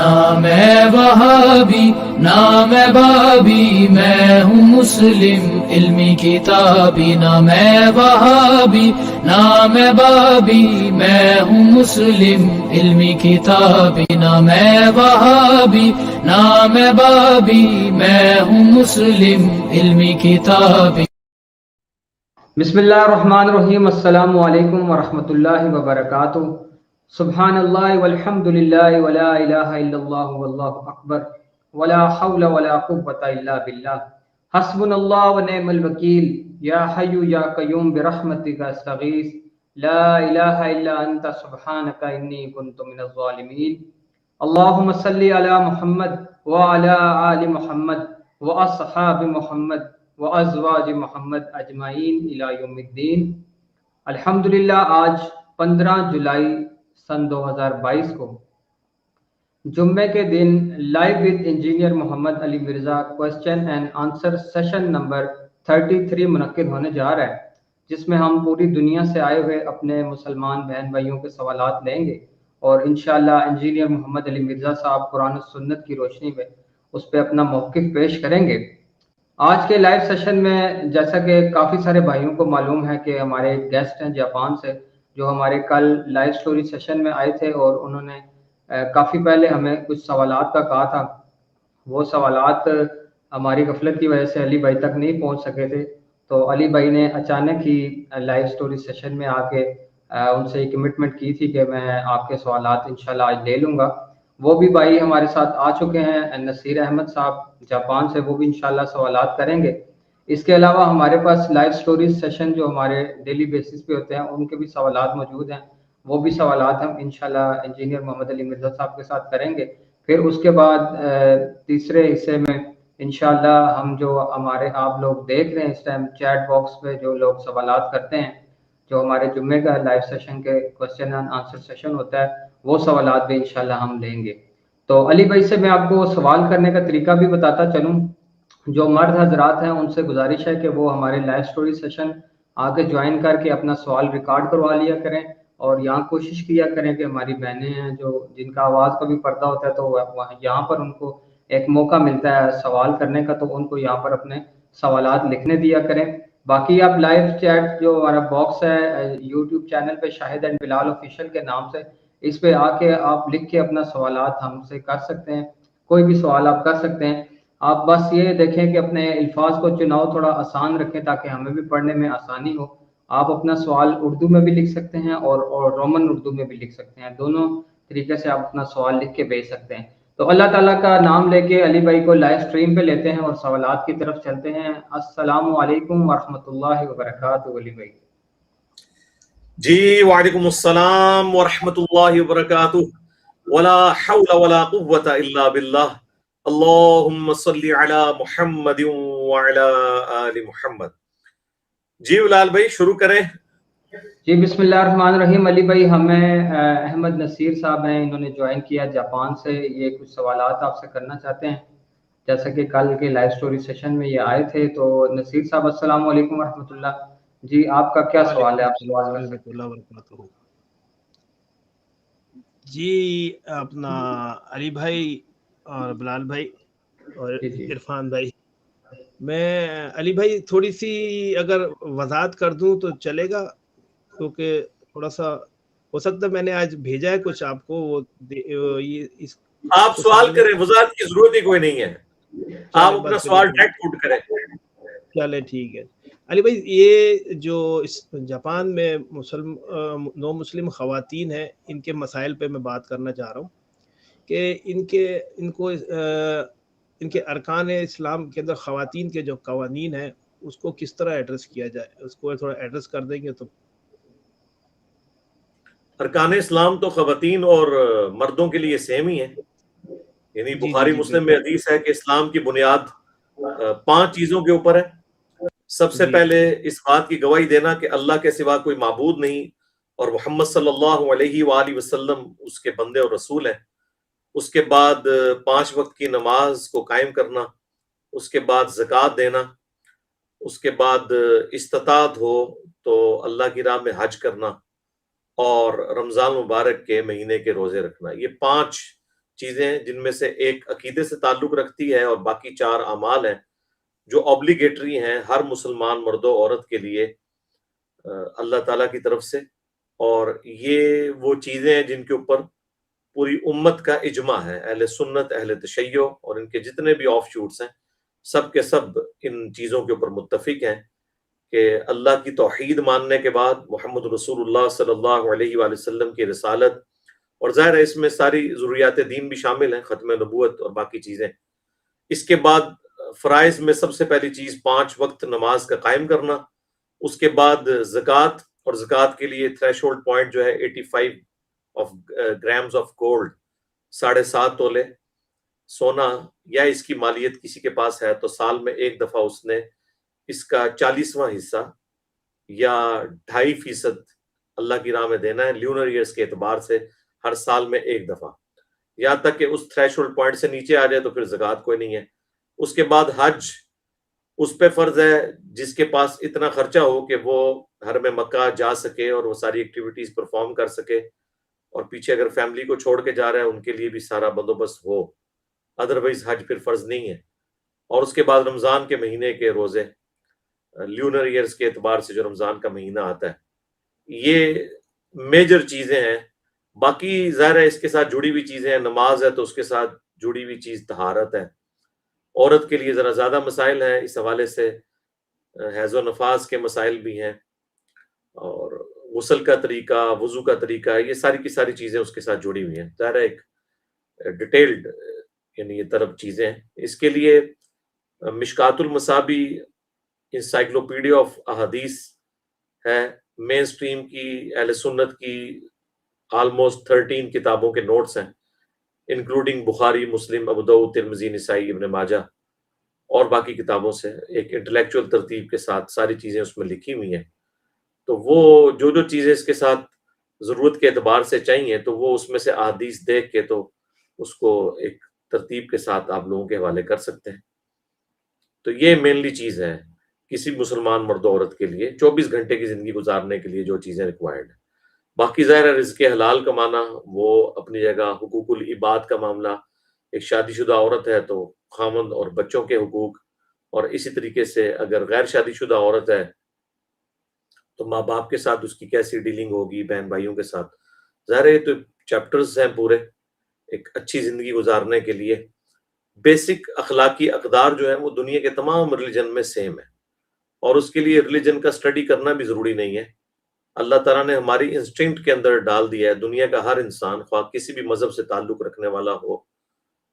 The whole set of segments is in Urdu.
نہ میں وہابی نہ میں بابی، میں ہوں مسلم علمی کتابی، نہ میں وہابی نہ میں بابی، میں ہوں مسلم علمی کتابی، نہ میں وہابی نہ میں بابی، میں ہوں مسلم علمی کتابی۔ بسم اللہ الرحمن الرحیم۔ السلام علیکم ورحمۃ اللہ وبرکاتہ۔ سبحان اللہ والحمد للہ ولا الہ الا اللہ واللہ اکبر ولا حول ولا قوۃ الا باللہ، حسبنا اللہ ونعم الوکیل، یا حی یا قیوم برحمتک استغیث، لا الہ الا انت سبحانک انی کنت من الظالمین۔ اللہم صلی علی محمد وعلی آل محمد واصحاب محمد وازواج محمد اجمعین الی یوم الدین۔ الحمدللہ آج 15 جولائی سن 2022 کو جمعے کے دن live with engineer Muhammad Ali Mirza question and answer session number 33 منعقد ہونے جا رہا ہے، جس میں ہم پوری دنیا سے آئے ہوئے اپنے مسلمان بہن بھائیوں کے سوالات لیں گے اور انشاءاللہ انجینئر محمد علی مرزا صاحب قرآن و سنت کی روشنی میں اس پہ اپنا موقف پیش کریں گے۔ آج کے لائیو سیشن میں جیسا کہ کافی سارے بھائیوں کو معلوم ہے کہ ہمارے گیسٹ ہیں جاپان سے، جو ہمارے کل لائیو سٹوری سیشن میں آئے تھے اور انہوں نے کافی پہلے ہمیں کچھ سوالات کا کہا تھا۔ وہ سوالات ہماری غفلت کی وجہ سے علی بھائی تک نہیں پہنچ سکے تھے، تو علی بھائی نے اچانک ہی لائیو سٹوری سیشن میں آ کے ان سے کمٹمنٹ کی تھی کہ میں آپ کے سوالات انشاءاللہ آج لے لوں گا۔ وہ بھی بھائی ہمارے ساتھ آ چکے ہیں، نصیر احمد صاحب جاپان سے، وہ بھی انشاءاللہ سوالات کریں گے۔ اس کے علاوہ ہمارے پاس لائیو سٹوریز سیشن جو ہمارے ڈیلی بیسس پہ ہوتے ہیں ان کے بھی سوالات موجود ہیں، وہ بھی سوالات ہم انشاءاللہ انجینئر محمد علی مرزا صاحب کے ساتھ کریں گے۔ پھر اس کے بعد تیسرے حصے میں انشاءاللہ ہم جو ہمارے آپ لوگ دیکھ رہے ہیں اس ٹائم چیٹ باکس پہ جو لوگ سوالات کرتے ہیں، جو ہمارے جمعے کا لائیو سیشن کے کوسچن اینڈ آنسر سیشن ہوتا ہے، وہ سوالات بھی انشاءاللہ ہم لیں گے۔ تو علی بھائی سے میں آپ کو سوال کرنے کا طریقہ بھی بتاتا چلوں۔ جو مرد حضرات ہیں ان سے گزارش ہے کہ وہ ہمارے لائیو سٹوری سیشن آگے جوائن کر کے اپنا سوال ریکارڈ کروا لیا کریں، اور یہاں کوشش کیا کریں کہ ہماری بہنیں ہیں جو جن کا آواز کا بھی پردہ ہوتا ہے تو یہاں پر ان کو ایک موقع ملتا ہے سوال کرنے کا، تو ان کو یہاں پر اپنے سوالات لکھنے دیا کریں۔ باقی آپ لائیو چیٹ جو ہمارا باکس ہے یوٹیوب چینل پہ شاہد اینڈ بلال آفیشیل کے نام سے، اس پہ آ کے آپ لکھ کے اپنا سوالات ہم سے کر سکتے ہیں، کوئی بھی سوال آپ کر سکتے ہیں۔ آپ بس یہ دیکھیں کہ اپنے الفاظ کو چناؤ تھوڑا آسان رکھیں تاکہ ہمیں بھی پڑھنے میں آسانی ہو۔ آپ اپنا سوال اردو میں بھی لکھ سکتے ہیں اور رومن اردو میں بھی لکھ سکتے ہیں، دونوں طریقے سے آپ اپنا سوال لکھ کے بھیج سکتے ہیں۔ تو اللہ تعالیٰ کا نام لے کے علی بھائی کو لائیو سٹریم پہ لیتے ہیں اور سوالات کی طرف چلتے ہیں۔ السلام علیکم ورحمۃ اللہ وبرکاتہ۔ علی بھائی جی وعلیکم السلام ورحمۃ اللہ وبرکاتہ۔ ولا حول ولا قوة الا باللہ، اللہم صلی علی محمد وعلی آل محمد۔ جی بلال بھائی شروع کریں۔ جی بسم اللہ الرحمن الرحیم۔ علی بھائی ہمیں احمد نصیر صاحب ہیں، انہوں نے جوائن کیا جاپان سے، یہ کچھ سوالات آپ سے کرنا چاہتے ہیں جیسا کہ کل کے لائیو سٹوری سیشن میں یہ آئے تھے۔ تو نصیر صاحب السلام علیکم ورحمۃ اللہ، جی آپ کا کیا سوال ہے؟ آپ سوال کر سکتے ہیں۔ اللہ وبرکاتہ۔ جی اپنا علی بھائی اور بلال بھائی اور عرفان بھائی، میں علی بھائی تھوڑی سی اگر وضاحت کر دوں تو چلے گا، کیونکہ تھوڑا سا ہو سکتا ہے میں نے آج بھیجا ہے کچھ آپ کو، آپ سوال کریں، وضاحت کی ضرورت ہی کوئی نہیں ہے، آپ اپنا سوال ڈائریکٹ پٹ کریں۔ چلے ٹھیک ہے۔ علی بھائی یہ جو جاپان میں نو مسلم خواتین ہیں، ان کے مسائل پہ میں بات کرنا چاہ رہا ہوں کہ ان کے ارکان اسلام کے اندر خواتین کے جو قوانین ہیں اس کو کس طرح ایڈریس کیا جائے، اس کو تھوڑا ایڈریس کر دیں گے تو۔ ارکان اسلام تو خواتین اور مردوں کے لیے سیم ہی ہیں، یعنی بخاری مسلم میں حدیث ہے کہ اسلام کی بنیاد 5 چیزوں کے اوپر ہے۔ سب سے پہلے اس بات کی گواہی دینا کہ اللہ کے سوا کوئی معبود نہیں اور محمد صلی اللہ علیہ وآلہ وسلم اس کے بندے اور رسول ہیں۔ اس کے بعد 5 وقت کی نماز کو قائم کرنا، اس کے بعد زکوٰۃ دینا، اس کے بعد استطاعت ہو تو اللہ کی راہ میں حج کرنا، اور رمضان مبارک کے مہینے کے روزے رکھنا۔ یہ 5 چیزیں ہیں جن میں سے ایک عقیدے سے تعلق رکھتی ہے اور باقی 4 اعمال ہیں جو اوبلیگیٹری ہیں ہر مسلمان مرد و عورت کے لیے اللہ تعالیٰ کی طرف سے، اور یہ وہ چیزیں ہیں جن کے اوپر پوری امت کا اجماع ہے، اہل سنت، اہل تشیع اور ان کے جتنے بھی آف شوٹس ہیں سب کے سب ان چیزوں کے اوپر متفق ہیں کہ اللہ کی توحید ماننے کے بعد محمد رسول اللہ صلی اللہ علیہ وآلہ وسلم کی رسالت، اور ظاہر ہے اس میں ساری ضروریات دین بھی شامل ہیں، ختم نبوت اور باقی چیزیں، اس کے بعد فرائض میں سب سے پہلی چیز 5 وقت نماز کا قائم کرنا، اس کے بعد زکوٰۃ، اور زکوٰۃ کے لیے تھریش ہولڈ پوائنٹ جو ہے 85 گرامز آف گولڈ، 7.5 تولے سونا، یا اس کی مالیت کسی کے پاس ہے تو سال میں ایک دفعہ اس نے اس کا 40واں حصہ یا 2.5% اللہ کی راہ میں دینا ہے، لیونر ایئرز کے اعتبار سے ہر سال میں ایک دفعہ، یہاں تک کہ اس تھریش ہولڈ پوائنٹ سے نیچے آ جائے تو پھر زکوٰۃ کوئی نہیں ہے۔ اس کے بعد حج اس پہ فرض ہے جس کے پاس اتنا خرچہ ہو کہ وہ حرم مکہ جا سکے اور وہ ساری ایکٹیویٹیز پرفارم کر سکے، اور پیچھے اگر فیملی کو چھوڑ کے جا رہا ہے ان کے لیے بھی سارا بندوبست ہو، ادروائز حج پھر فرض نہیں ہے۔ اور اس کے بعد رمضان کے مہینے کے روزے، لیونر ایئرز کے اعتبار سے جو رمضان کا مہینہ آتا ہے، یہ میجر چیزیں ہیں۔ باقی ظاہر ہے اس کے ساتھ جڑی ہوئی چیزیں ہیں، نماز ہے تو اس کے ساتھ جڑی ہوئی چیز طہارت ہے، عورت کے لیے ذرا زیادہ مسائل ہیں اس حوالے سے، حیض و نفاس کے مسائل بھی ہیں، اور غسل کا طریقہ، وضو کا طریقہ، یہ ساری کی ساری چیزیں اس کے ساتھ جڑی ہوئی ہیں، ظاہر ہے ایک ڈیٹیلڈ یعنی یہ طرف چیزیں ہیں۔ اس کے لیے مشکات المصابی انسائکلوپیڈیا آف احادیث ہے، مین سٹریم کی اہل سنت کی آلموسٹ 13 کتابوں کے نوٹس ہیں، انکلوڈنگ بخاری، مسلم، ابو داؤد، ترمذی، نسائی، ابن ماجہ اور باقی کتابوں سے، ایک انٹلیکچوئل ترتیب کے ساتھ ساری چیزیں اس میں لکھی ہوئی ہیں۔ تو وہ جو چیزیں اس کے ساتھ ضرورت کے اعتبار سے چاہیے تو وہ اس میں سے احادیث دیکھ کے تو اس کو ایک ترتیب کے ساتھ آپ لوگوں کے حوالے کر سکتے ہیں۔ تو یہ مینلی چیز ہے کسی مسلمان مرد و عورت کے لیے 24 گھنٹے کی زندگی گزارنے کے لیے جو چیزیں ریکوائرڈ ہیں۔ باقی ظاہر ہے رزق حلال کمانا وہ اپنی جگہ، حقوق العباد کا معاملہ، ایک شادی شدہ عورت ہے تو خاوند اور بچوں کے حقوق، اور اسی طریقے سے اگر غیر شادی شدہ عورت ہے تو ماں باپ کے ساتھ اس کی کیسی ڈیلنگ ہوگی، بہن بھائیوں کے ساتھ، ظاہر ہے تو چیپٹرز ہیں پورے ایک اچھی زندگی گزارنے کے لیے۔ بیسک اخلاقی اقدار جو ہیں وہ دنیا کے تمام ریلیجن میں سیم ہے، اور اس کے لیے ریلیجن کا اسٹڈی کرنا بھی ضروری نہیں ہے۔ اللہ تعالیٰ نے ہماری انسٹنکٹ کے اندر ڈال دیا ہے، دنیا کا ہر انسان خواہ کسی بھی مذہب سے تعلق رکھنے والا ہو،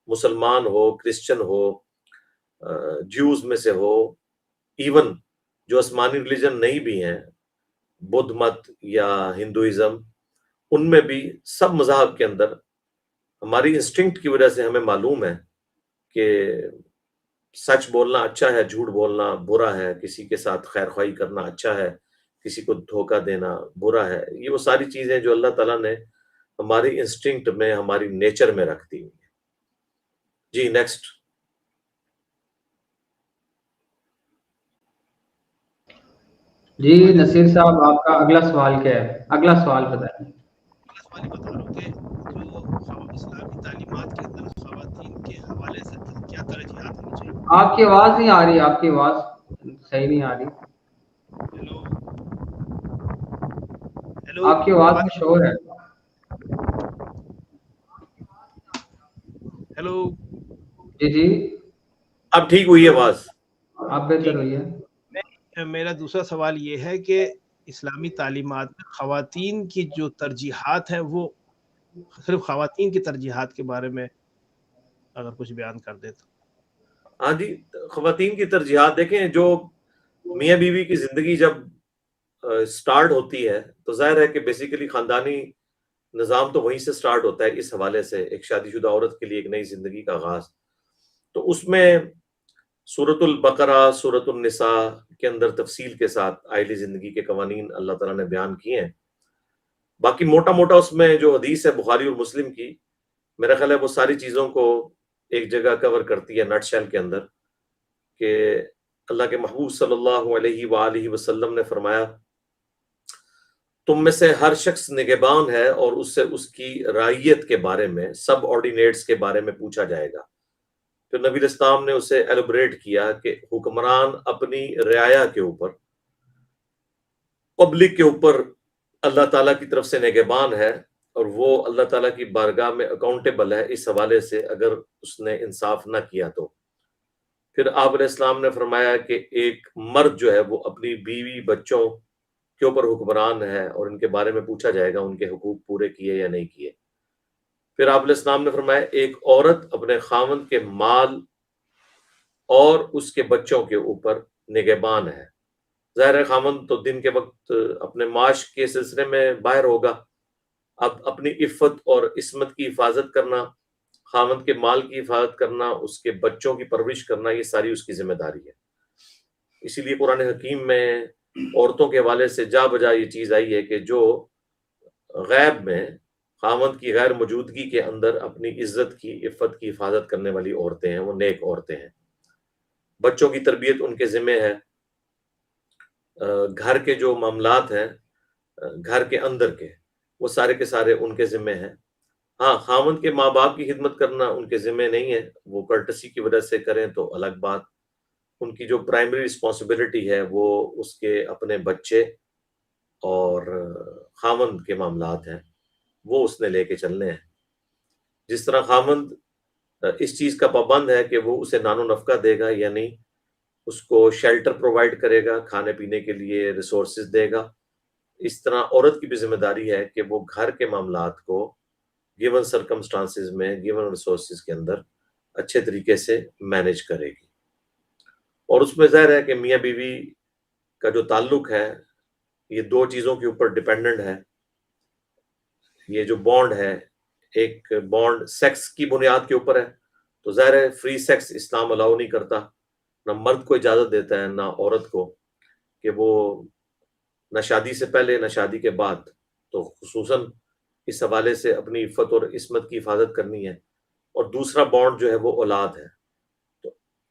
مسلمان ہو، کرسچن ہو، جیوز میں سے ہو، ایون جو آسمانی ریلیجن نہیں بھی ہیں، بدھ مت یا ہندوازم، ان میں بھی سب مذاہب کے اندر ہماری انسٹنکٹ کی وجہ سے ہمیں معلوم ہے کہ سچ بولنا اچھا ہے، جھوٹ بولنا برا ہے، کسی کے ساتھ خیر خواہی کرنا اچھا ہے، کسی کو دھوکہ دینا برا ہے۔ یہ وہ ساری چیزیں جو اللہ تعالیٰ نے ہماری انسٹنکٹ میں، ہماری نیچر میں رکھ دی ہوئی ہیں۔ جی نیکسٹ۔ جی نصیر صاحب، آپ کا اگلا سوال کیا ہے؟ اگلا سوال بتائیں۔ سوال بتا رہا ہوں کہ جو اسلامی تعلیمات کے اندر خواتین کے حوالے سے کیا ترجیحات ہونی چاہیے؟ آپ کی آواز نہیں آ رہی، آپ کی آواز صحیح نہیں آ رہی۔ ہیلو، آپ کی آواز میں شور ہے۔ ہیلو، جی جی اب ٹھیک ہوئی آواز؟ آپ بہتر ہوئی ہے۔ میرا دوسرا سوال یہ ہے کہ اسلامی تعلیمات میں خواتین کی جو ترجیحات ہیں وہ صرف خواتین کی ترجیحات کے بارے میں اگر کچھ بیان کر دے تو۔ ہاں جی، خواتین کی ترجیحات دیکھیں، جو میاں بیوی کی زندگی جب سٹارٹ ہوتی ہے تو ظاہر ہے کہ بیسیکلی خاندانی نظام تو وہیں سے سٹارٹ ہوتا ہے، اس حوالے سے ایک شادی شدہ عورت کے لیے ایک نئی زندگی کا آغاز۔ تو اس میں سورۃ البقرہ، سورۃ النساء کے اندر تفصیل کے ساتھ آئلی زندگی کے قوانین اللہ تعالیٰ نے بیان کیے ہیں۔ باقی موٹا موٹا اس میں جو حدیث ہے بخاری اور مسلم کی، میرا خیال ہے وہ ساری چیزوں کو ایک جگہ کور کرتی ہے نٹ شیل کے اندر، کہ اللہ کے محبوب صلی اللہ علیہ وآلہ وسلم نے فرمایا تم میں سے ہر شخص نگہبان ہے اور اس سے اس کی رعیت کے بارے میں، سب آرڈینیٹس کے بارے میں پوچھا جائے گا۔ پھر نبی علیہ السلام نے اسے ایلوبریٹ کیا کہ حکمران اپنی رعایا کے اوپر، پبلک کے اوپر اللہ تعالیٰ کی طرف سے نگہبان ہے، اور وہ اللہ تعالیٰ کی بارگاہ میں اکاؤنٹیبل ہے اس حوالے سے اگر اس نے انصاف نہ کیا تو۔ پھر آپ علیہ السلام نے فرمایا کہ ایک مرد جو ہے وہ اپنی بیوی بچوں کے اوپر حکمران ہے اور ان کے بارے میں پوچھا جائے گا ان کے حقوق پورے کیے یا نہیں کیے۔ پھر آپ علیہ السلام نے فرمایا ایک عورت اپنے خاوند کے مال اور اس کے بچوں کے اوپر نگہبان ہے۔ ظاہر ہے خاوند تو دن کے وقت اپنے معاش کے سلسلے میں باہر ہوگا، اب اپنی عفت اور عصمت کی حفاظت کرنا، خاوند کے مال کی حفاظت کرنا، اس کے بچوں کی پرورش کرنا، یہ ساری اس کی ذمہ داری ہے۔ اسی لیے قرآن حکیم میں عورتوں کے حوالے سے جا بجا یہ چیز آئی ہے کہ جو غیب میں خاوند کی غیر موجودگی کے اندر اپنی عزت کی، عفت کی حفاظت کرنے والی عورتیں ہیں، وہ نیک عورتیں ہیں۔ بچوں کی تربیت ان کے ذمہ ہے، گھر کے جو معاملات ہیں گھر کے اندر کے، وہ سارے کے سارے ان کے ذمہ ہیں۔ ہاں، خاوند کے ماں باپ کی خدمت کرنا ان کے ذمہ نہیں ہے، وہ کرٹسی کی وجہ سے کریں تو الگ بات۔ ان کی جو پرائمری رسپانسبلٹی ہے وہ اس کے اپنے بچے اور خاوند کے معاملات ہیں، وہ اس نے لے کے چلنے ہیں۔ جس طرح خاوند اس چیز کا پابند ہے کہ وہ اسے نان و نفقہ دے گا یا نہیں، اس کو شیلٹر پرووائڈ کرے گا، کھانے پینے کے لیے ریسورسز دے گا، اس طرح عورت کی بھی ذمہ داری ہے کہ وہ گھر کے معاملات کو گیون سرکمسٹانسز میں، گیون ریسورسز کے اندر اچھے طریقے سے مینیج کرے گی۔ اور اس میں ظاہر ہے کہ میاں بیوی کا جو تعلق ہے یہ دو چیزوں کے اوپر ڈیپینڈنٹ ہے۔ یہ جو بانڈ ہے، ایک بانڈ سیکس کی بنیاد کے اوپر ہے، تو ظاہر ہے فری سیکس اسلام الاؤ نہیں کرتا، نہ مرد کو اجازت دیتا ہے نہ عورت کو کہ وہ نہ شادی سے پہلے نہ شادی کے بعد، تو خصوصاً اس حوالے سے اپنی عفت اور عصمت کی حفاظت کرنی ہے۔ اور دوسرا بانڈ جو ہے وہ اولاد ہے۔ تو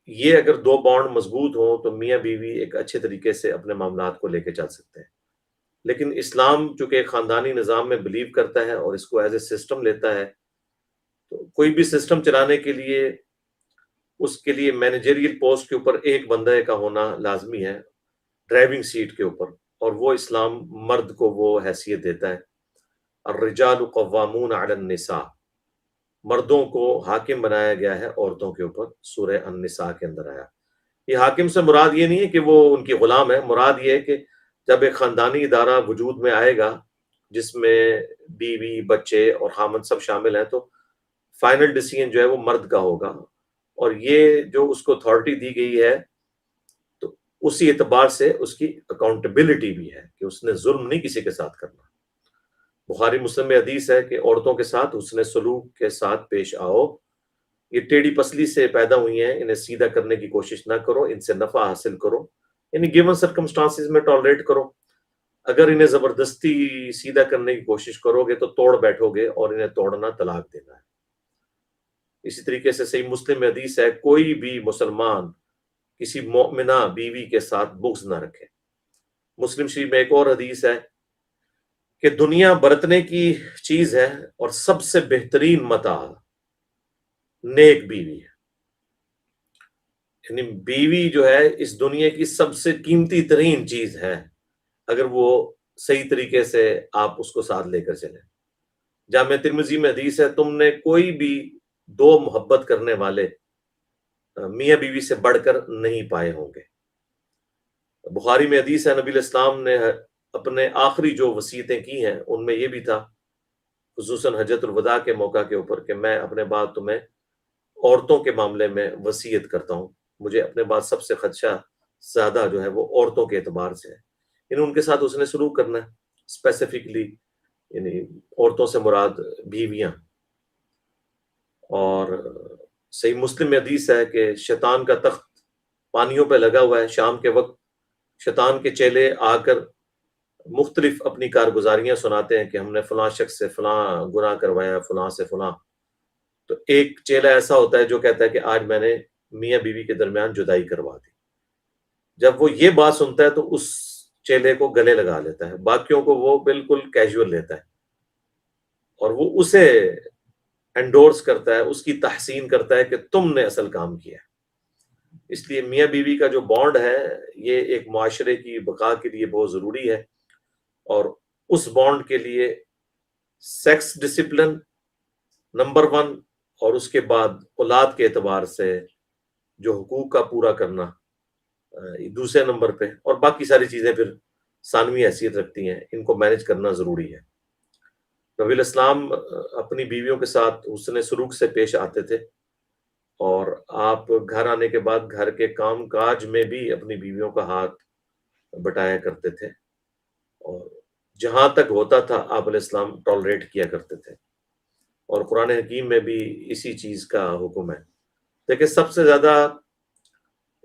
یہ اگر دو بانڈ مضبوط ہوں تو میاں بیوی ایک اچھے طریقے سے اپنے معاملات کو لے کے چل سکتے ہیں۔ لیکن اسلام چونکہ ایک خاندانی نظام میں بلیو کرتا ہے اور اس کو ایز اے سسٹم لیتا ہے، تو کوئی بھی سسٹم چلانے کے لیے اس کے لیے مینیجریل پوسٹ کے اوپر ایک بندے کا ہونا لازمی ہے، ڈرائیونگ سیٹ کے اوپر، اور وہ اسلام مرد کو وہ حیثیت دیتا ہے۔ الرجال قوامون علی النساء، مردوں کو حاکم بنایا گیا ہے عورتوں کے اوپر، سورہ النساء کے اندر آیا۔ یہ حاکم سے مراد یہ نہیں ہے کہ وہ ان کی غلام ہے، مراد یہ ہے کہ جب ایک خاندانی ادارہ وجود میں آئے گا جس میں بیوی، بچے اور خامند سب شامل ہیں، تو فائنل ڈیسیژن جو ہے وہ مرد کا ہوگا، اور یہ جو اس کو اتھارٹی دی گئی ہے تو اسی اعتبار سے اس کی اکاؤنٹیبلٹی بھی ہے کہ اس نے ظلم نہیں کسی کے ساتھ کرنا۔ بخاری مسلم میں حدیث ہے کہ عورتوں کے ساتھ حسن سلوک کے ساتھ پیش آؤ، یہ ٹیڑھی پسلی سے پیدا ہوئی ہیں، انہیں سیدھا کرنے کی کوشش نہ کرو، ان سے نفع حاصل کرو، یعنی گیون سرکمسٹانسز میں ٹالریٹ کرو۔ اگر انہیں زبردستی سیدھا کرنے کی کوشش کرو گے تو توڑ بیٹھو گے، اور انہیں توڑنا طلاق دینا ہے۔ اسی طریقے سے صحیح مسلم میں حدیث ہے کوئی بھی مسلمان کسی مومنہ بیوی کے ساتھ بغض نہ رکھے۔ مسلم شریف میں ایک اور حدیث ہے کہ دنیا برتنے کی چیز ہے اور سب سے بہترین متاع نیک بیوی ہے، یعنی بیوی جو ہے اس دنیا کی سب سے قیمتی ترین چیز ہے اگر وہ صحیح طریقے سے آپ اس کو ساتھ لے کر چلیں۔ جامع ترمذی میں حدیث ہے تم نے کوئی بھی دو محبت کرنے والے میاں بیوی سے بڑھ کر نہیں پائے ہوں گے۔ بخاری میں حدیث ہے نبی علیہ السلام نے اپنے آخری جو وصیتیں کی ہیں ان میں یہ بھی تھا، خصوصاً حجۃ الوداع کے موقع کے اوپر، کہ میں اپنے بعد تمہیں عورتوں کے معاملے میں وصیت کرتا ہوں، مجھے اپنے بعد سب سے خدشہ زیادہ جو ہے وہ عورتوں کے اعتبار سے ہے، یعنی ان کے ساتھ اس نے سلوک کرنا ہے، اسپیسیفکلی یعنی عورتوں سے مراد بیویاں۔ اور صحیح مسلم میں حدیث ہے کہ شیطان کا تخت پانیوں پہ لگا ہوا ہے، شام کے وقت شیطان کے چیلے آ کر مختلف اپنی کارگزاریاں سناتے ہیں کہ ہم نے فلاں شخص سے فلاں گناہ کروایا، فلاں سے فلاں، تو ایک چیلا ایسا ہوتا ہے جو کہتا ہے کہ آج میں نے میاں بیوی کے درمیان جدائی کروا دی۔ جب وہ یہ بات سنتا ہے تو اس چیلے کو گلے لگا لیتا ہے، باقیوں کو وہ بالکل کیجول لیتا ہے اور وہ اسے انڈورس کرتا ہے، اس کی تحسین کرتا ہے کہ تم نے اصل کام کیا ہے۔ اس لیے میاں بیوی کا جو بانڈ ہے یہ ایک معاشرے کی بقا کے لیے بہت ضروری ہے، اور اس بانڈ کے لیے سیکس ڈسپلن نمبر 1، اور اس کے بعد اولاد کے اعتبار سے جو حقوق کا پورا کرنا دوسرے نمبر پہ، اور باقی ساری چیزیں پھر ثانوی حیثیت رکھتی ہیں، ان کو مینج کرنا ضروری ہے۔ نبی الاسلام اپنی بیویوں کے ساتھ حسن سلوک سے پیش آتے تھے، اور آپ گھر آنے کے بعد گھر کے کام کاج میں بھی اپنی بیویوں کا ہاتھ بٹایا کرتے تھے، اور جہاں تک ہوتا تھا آپ علیہ السلام ٹالریٹ کیا کرتے تھے، اور قرآن حکیم میں بھی اسی چیز کا حکم ہے۔ دیکھیں سب سے زیادہ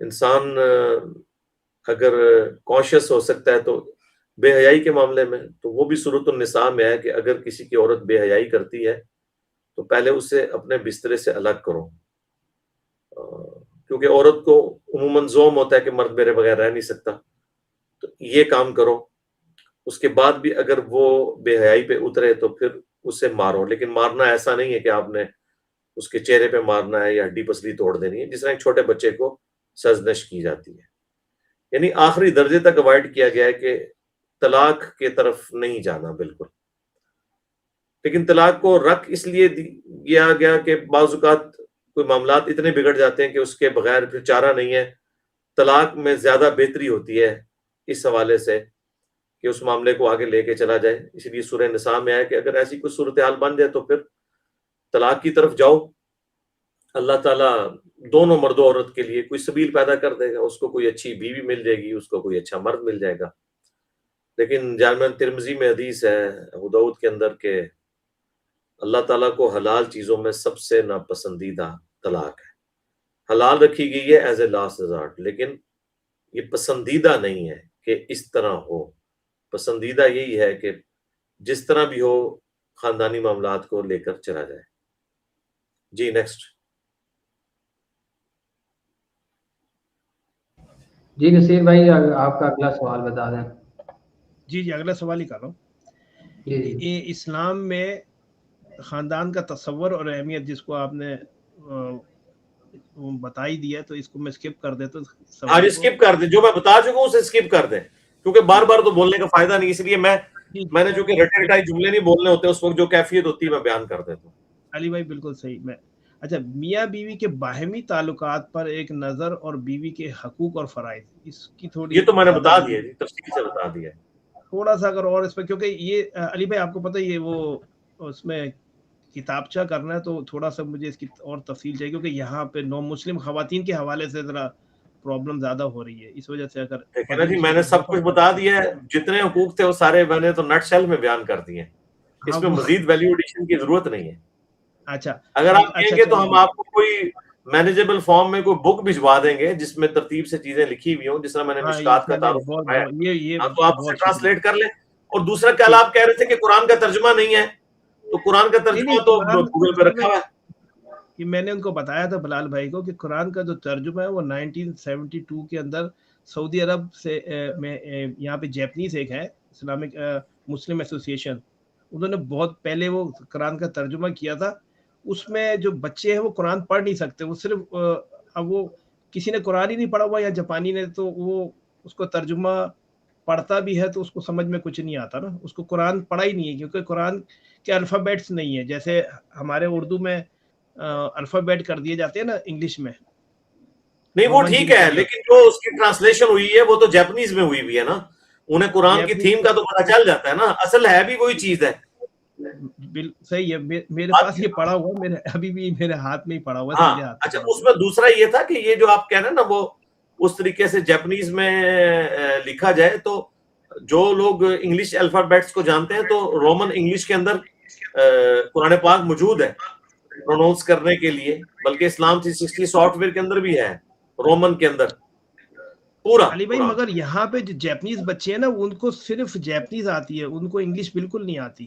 انسان اگر کانشیس ہو سکتا ہے تو بے حیائی کے معاملے میں، تو وہ بھی سورۃ النساء میں ہے کہ اگر کسی کی عورت بے حیائی کرتی ہے تو پہلے اسے اپنے بسترے سے الگ کرو، کیونکہ عورت کو عموماً زوم ہوتا ہے کہ مرد میرے بغیر رہ نہیں سکتا، تو یہ کام کرو۔ اس کے بعد بھی اگر وہ بے حیائی پہ اترے تو پھر اسے مارو، لیکن مارنا ایسا نہیں ہے کہ آپ نے اس کے چہرے پہ مارنا ہے یا ہڈی پسلی توڑ دینی ہے، جس طرح ایک چھوٹے بچے کو سرزنش کی جاتی ہے۔ یعنی آخری درجے تک اوائڈ کیا گیا ہے کہ طلاق کے طرف نہیں جانا بالکل، لیکن طلاق کو رکھ اس لیے دیا گیا کہ بعض اوقات کوئی معاملات اتنے بگڑ جاتے ہیں کہ اس کے بغیر پھر چارہ نہیں ہے۔ طلاق میں زیادہ بہتری ہوتی ہے اس حوالے سے کہ اس معاملے کو آگے لے کے چلا جائے، اس لیے سورہ نساء میں ہے کہ اگر ایسی کوئی صورتحال بن جائے تو پھر طلاق کی طرف جاؤ۔ اللہ تعالیٰ دونوں مرد و عورت کے لیے کوئی سبیل پیدا کر دے گا، اس کو کوئی اچھی بیوی مل جائے گی، اس کو کوئی اچھا مرد مل جائے گا۔ لیکن جامع ترمذی میں حدیث ہے، ابو داؤد کے اندر، کہ اللہ تعالیٰ کو حلال چیزوں میں سب سے ناپسندیدہ طلاق ہے۔ حلال رکھی گئی ہے ایز اے لاسٹ ریزارٹ، لیکن یہ پسندیدہ نہیں ہے کہ اس طرح ہو۔ پسندیدہ یہی ہے کہ جس طرح بھی ہو خاندانی معاملات کو لے کر چلا جائے۔ جی نیکسٹ۔ جی نصیر بھائی آپ کا اگلا سوال بتا دیں۔ جی اگلا سوال ہی کر رہا ہوں۔ جی اسلام میں خاندان کا تصور اور اہمیت جس کو آپ نے بتا ہی دیا، تو اس کو میں اسکپ کر دیتا ہوں۔ آج اسکپ کر دیں، جو میں بتا چکا ہوں اسے اسکپ کر دیں، کیونکہ بار بار تو بولنے کا فائدہ نہیں، اس لیے میں نے جو کہ رٹے رٹائی جملے نہیں بولنے ہوتے، اس وقت جو کیفیت ہوتی ہے میں بیان کر دیتا ہوں۔ علی بھائی بالکل صحیح۔ میں اچھا، میاں بیوی کے باہمی تعلقات پر ایک نظر اور بیوی کے حقوق اور فرائض، اس کی تھوڑی، یہ تو میں نے بتا دیا جی، تفصیل سے بتا دیا۔ تھوڑا سا اگر اور اس پہ، کیونکہ یہ علی بھائی آپ کو پتہ یہ وہ اس میں کتابچہ کرنا ہے، تو تھوڑا سا مجھے اس کی اور تفصیل چاہیے، کیونکہ یہاں پہ نو مسلم خواتین کے حوالے سے ذرا پرابلم زیادہ ہو رہی ہے، اس وجہ سے اگر جی میں نے سب کچھ بتا دیا ہے، جتنے حقوق تھے وہ سارے میں نے تو نٹ شیل میں بیان کر دیے ہیں، اس میں مزید ویلیو ایڈیشن کی ضرورت نہیں ہے۔ اچھا اگر آپ کہیں گے تو ہم آپ کو کوئی مینیجیبل فارم میں کوئی بک بھجوا دیں گے جس میں ترتیب سے چیزیں لکھی ہوئی ہوں، جس طرح میں نے مشکات کا تعارف کروایا، تو آپ اسے ٹرانسلیٹ کر لیں۔ اور دوسرا کل آپ کہہ رہے تھے کہ قرآن کا ترجمہ نہیں ہے، تو قرآن کا ترجمہ تو گوگل پہ رکھا ہوا ہے۔ میں نے ان کو بتایا تھا بلال بھائی کو کہ قرآن کا جو ترجمہ ہے وہ 1972 کے اندر سعودی عرب سے میں یہاں پہ جیپنیز ایک ہے اسلامک مسلم ایسوسی ایشن، انہوں نے بہت پہلے وہ قرآن کا ترجمہ کیا تھا۔ اس میں جو بچے ہیں وہ قرآن پڑھ نہیں سکتے، وہ صرف اب وہ کسی نے قرآن ہی نہیں پڑھا ہوا یا جاپانی نے، تو وہ اس کو ترجمہ پڑھتا بھی ہے تو اس کو سمجھ میں کچھ نہیں آتا نا، اس کو قرآن پڑھا ہی نہیں ہے، کیونکہ قرآن کے الفابیٹس نہیں ہے، جیسے ہمارے اردو میں الفابیٹ کر دیے جاتے ہیں نا انگلش میں۔ نہیں وہ ٹھیک ہے، لیکن جو اس کی ٹرانسلیشن ہوئی ہے وہ تو جاپنیز میں ہوئی ہے نا، انہیں قرآن کی تھیم کا تو پتہ چل جاتا ہے نا، اصل ہے بھی وہی چیز ہے۔ صحیح ہے، میرے پاس یہ پڑا ہوا، میرے ابھی بھی میرے ہاتھ میں ہی پڑا ہوا ہے۔ اچھا اس میں دوسرا یہ تھا کہ یہ جو آپ کہہ رہے ہیں نا وہ اس طریقے سے جاپنیز میں لکھا جائے، تو جو لوگ انگلش الفابیٹس کو جانتے ہیں تو رومن انگلش کے اندر قرآن پاک موجود ہے پروناؤنس کرنے کے لیے، بلکہ اسلام 360 سافٹ ویئر کے اندر بھی ہے، رومن کے اندر پورا۔ علی بھائی مگر یہاں پہ جو جاپنیز بچے ہیں نا ان کو صرف جاپنیز آتی ہے، ان کو انگلش بالکل نہیں آتی۔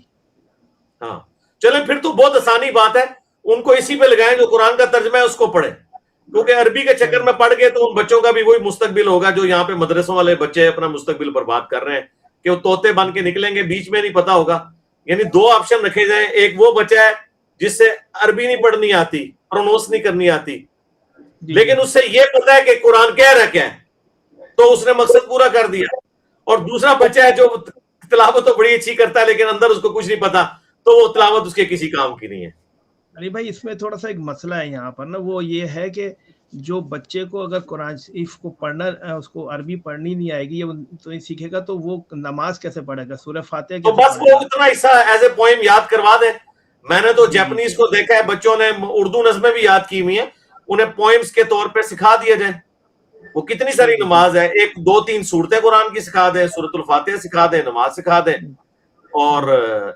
ہاں چلیں پھر تو بہت آسانی بات ہے، ان کو اسی پہ لگائیں جو قرآن کا ترجمہ ہے اس کو پڑھیں، کیونکہ عربی کے چکر میں پڑھ گئے تو ان بچوں کا بھی وہی مستقبل ہوگا جو یہاں پہ مدرسوں والے بچے اپنا مستقبل برباد کر رہے ہیں کہ وہ طوطے بن کے نکلیں گے, بیچ میں نہیں پتا ہوگا. یعنی دو آپشن رکھے جائیں, ایک وہ بچہ ہے جس سے عربی نہیں پڑھنی آتی, پرونونس نہیں کرنی آتی, لیکن اس سے یہ پتا ہے کہ قرآن کہہ رہا کیا ہے, تو اس نے مقصد پورا کر دیا. اور دوسرا بچہ ہے جو تلاوت تو بڑی اچھی کرتا ہے لیکن اندر اس کو کچھ نہیں پتا, تو وہ تلاوت اس کے کسی کام کی نہیں ہے. علی بھائی اس میں تھوڑا سا ایک مسئلہ ہے یہاں پر نا, وہ یہ ہے کہ جو بچے کو اگر قرآن شریف کو پڑھنا, اس کو عربی پڑھنی نہیں آئے گی یا تو نہیں سیکھے گا, تو وہ نماز کیسے پڑھے گا, سورہ فاتحہ تو کیسے بس پڑھے وہ گا؟ اتنا حصہ ایز اے پوئم یاد کروا دیں. میں نے تو جیپنیز کو دیکھا ہے, بچوں نے اردو نظمیں بھی یاد کی ہوئی ہیں, انہیں پوئمز کے طور پہ سکھا دیا جائیں. وہ کتنی ساری نماز ہے, 1 2 3 سورتیں قرآن کی سکھا دیں, سورۃ الفاتحہ سکھا دیں, نماز سکھا دیں, اور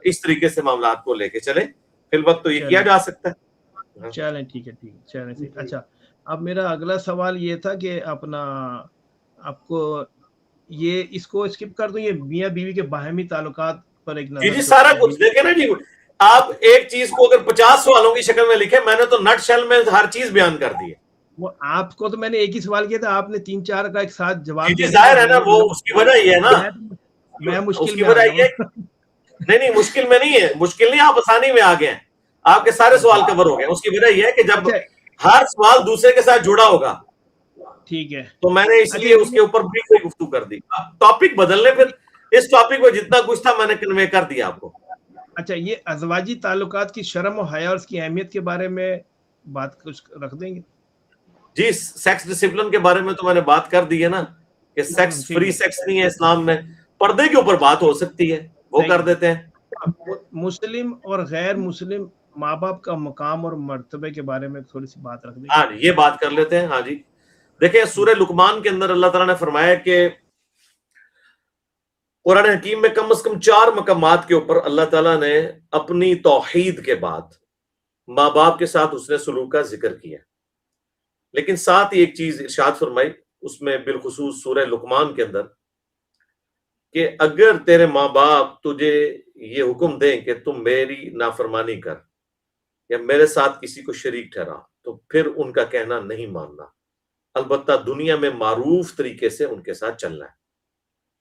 اس طریقے سے معاملات کو لے کے چلیں. فی الوقت تو یہ کیا جا سکتا ہے. چلیں ٹھیک ہے, چلیں. اچھا, اب میرا اگلا سوال یہ تھا کہ اپنا آپ کو یہ اس کو اسکپ کر دوں, یہ میاں بیوی کے باہمی تعلقات پر ایک نظر. جی سارا کچھ دیکھیں نا جی, آپ ایک چیز کو اگر 50 سوالوں کی شکل میں لکھیں, میں نے تو نٹ شیل میں ہر چیز بیان کر دی ہے. وہ آپ کو تو میں نے ایک ہی سوال کیا تھا, آپ نے 3 4 کا ایک ساتھ جواب جی ظاہر ہے نا, وہ اس کی وجہ یہ ہے نا, میں اس مشکل کی میں وجہ یہ نہیں مشکل میں نہیں ہے, مشکل نہیں, آپ آسانی میں آ گئے ہیں, آپ کے سارے سوال کور ہو گئے. اس کی وجہ یہ ہے کہ جب ہر سوال دوسرے کے ساتھ جڑا ہوگا, ٹھیک ہے, تو میں نے اس لیے اس کے اوپر بھی کوئی گفتگو کر دی. ٹاپک بدل لیں, پھر اس ٹاپک میں جتنا کچھ تھا میں نے کنوے کر دیا آپ کو. اچھا, یہ ازواجی تعلقات کی شرم و حیا اور اس کی اہمیت کے بارے میں بات کچھ رکھ دیں گے؟ جی, سیکس ڈسپلن کے بارے میں تو میں نے بات کر دی ہے نا, کہ سیکس فری سیکس نہیں ہے اسلام میں. پردے کے اوپر بات ہو سکتی ہے, وہ کر دیتے ہیں. مسلم اور غیر مسلم ماں باپ کا مقام اور مرتبے کے بارے میں تھوڑی سی بات رکھ دیں. ہاں یہ بات کر لیتے ہیں. ہاں جی, دیکھیں سورہ لقمان کے اندر اللہ تعالیٰ نے فرمایا کہ قرآن حکیم میں کم از کم 4 مقامات کے اوپر اللہ تعالیٰ نے اپنی توحید کے بعد ماں باپ کے ساتھ اس نے سلوک کا ذکر کیا. لیکن ساتھ ہی ایک چیز ارشاد فرمائی اس میں بالخصوص سورہ لقمان کے اندر, کہ اگر تیرے ماں باپ تجھے یہ حکم دیں کہ تم میری نافرمانی کر یا میرے ساتھ کسی کو شریک ٹھہرا, تو پھر ان کا کہنا نہیں ماننا, البتہ دنیا میں معروف طریقے سے ان کے ساتھ چلنا ہے.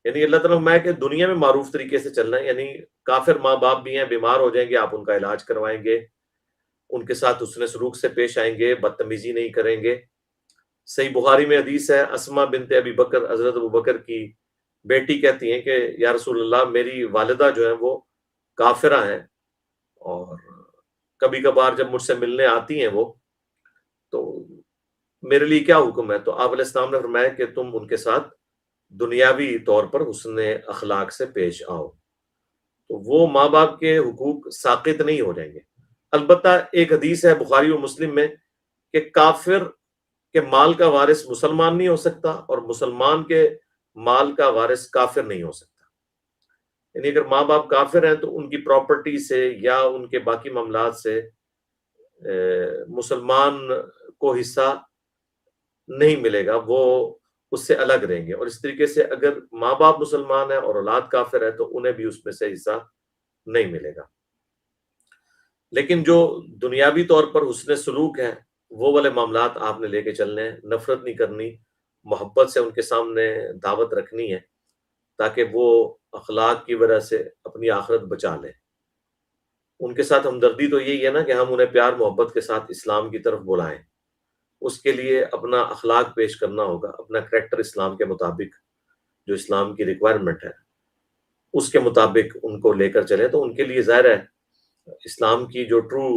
یعنی اللہ تعالیٰ میں کہ دنیا میں معروف طریقے سے چلنا ہے, یعنی کافر ماں باپ بھی ہیں, بیمار ہو جائیں گے آپ ان کا علاج کروائیں گے, ان کے ساتھ حسن سلوک سے پیش آئیں گے, بدتمیزی نہیں کریں گے. صحیح بخاری میں حدیث ہے, اسما بنت ابی بکر, حضرت ابو بکر کی بیٹی کہتی ہیں کہ یا رسول اللہ, میری والدہ جو ہیں وہ کافرہ ہیں, اور کبھی کبھار جب مجھ سے ملنے آتی ہیں وہ, تو میرے لیے کیا حکم ہے؟ تو آپ علیہ السلام نے فرمایا کہ تم ان کے ساتھ دنیاوی طور پر حسن اخلاق سے پیش آؤ, تو وہ ماں باپ کے حقوق ساقط نہیں ہو جائیں گے. البتہ ایک حدیث ہے بخاری و مسلم میں کہ کافر کے مال کا وارث مسلمان نہیں ہو سکتا, اور مسلمان کے مال کا وارث کافر نہیں ہو سکتا. یعنی اگر ماں باپ کافر ہیں تو ان کی پراپرٹی سے یا ان کے باقی معاملات سے مسلمان کو حصہ نہیں ملے گا, وہ اس سے الگ رہیں گے. اور اس طریقے سے اگر ماں باپ مسلمان ہیں اور اولاد کافر ہے تو انہیں بھی اس میں سے حصہ نہیں ملے گا. لیکن جو دنیاوی طور پر حسن سلوک ہے وہ والے معاملات آپ نے لے کے چلنے ہیں, نفرت نہیں کرنی, محبت سے ان کے سامنے دعوت رکھنی ہے تاکہ وہ اخلاق کی وجہ سے اپنی آخرت بچا لیں. ان کے ساتھ ہمدردی تو یہی ہے نا کہ ہم انہیں پیار محبت کے ساتھ اسلام کی طرف بلائیں. اس کے لیے اپنا اخلاق پیش کرنا ہوگا, اپنا کریکٹر اسلام کے مطابق, جو اسلام کی ریکوائرمنٹ ہے اس کے مطابق ان کو لے کر چلیں. تو ان کے لیے ظاہر ہے اسلام کی جو ٹرو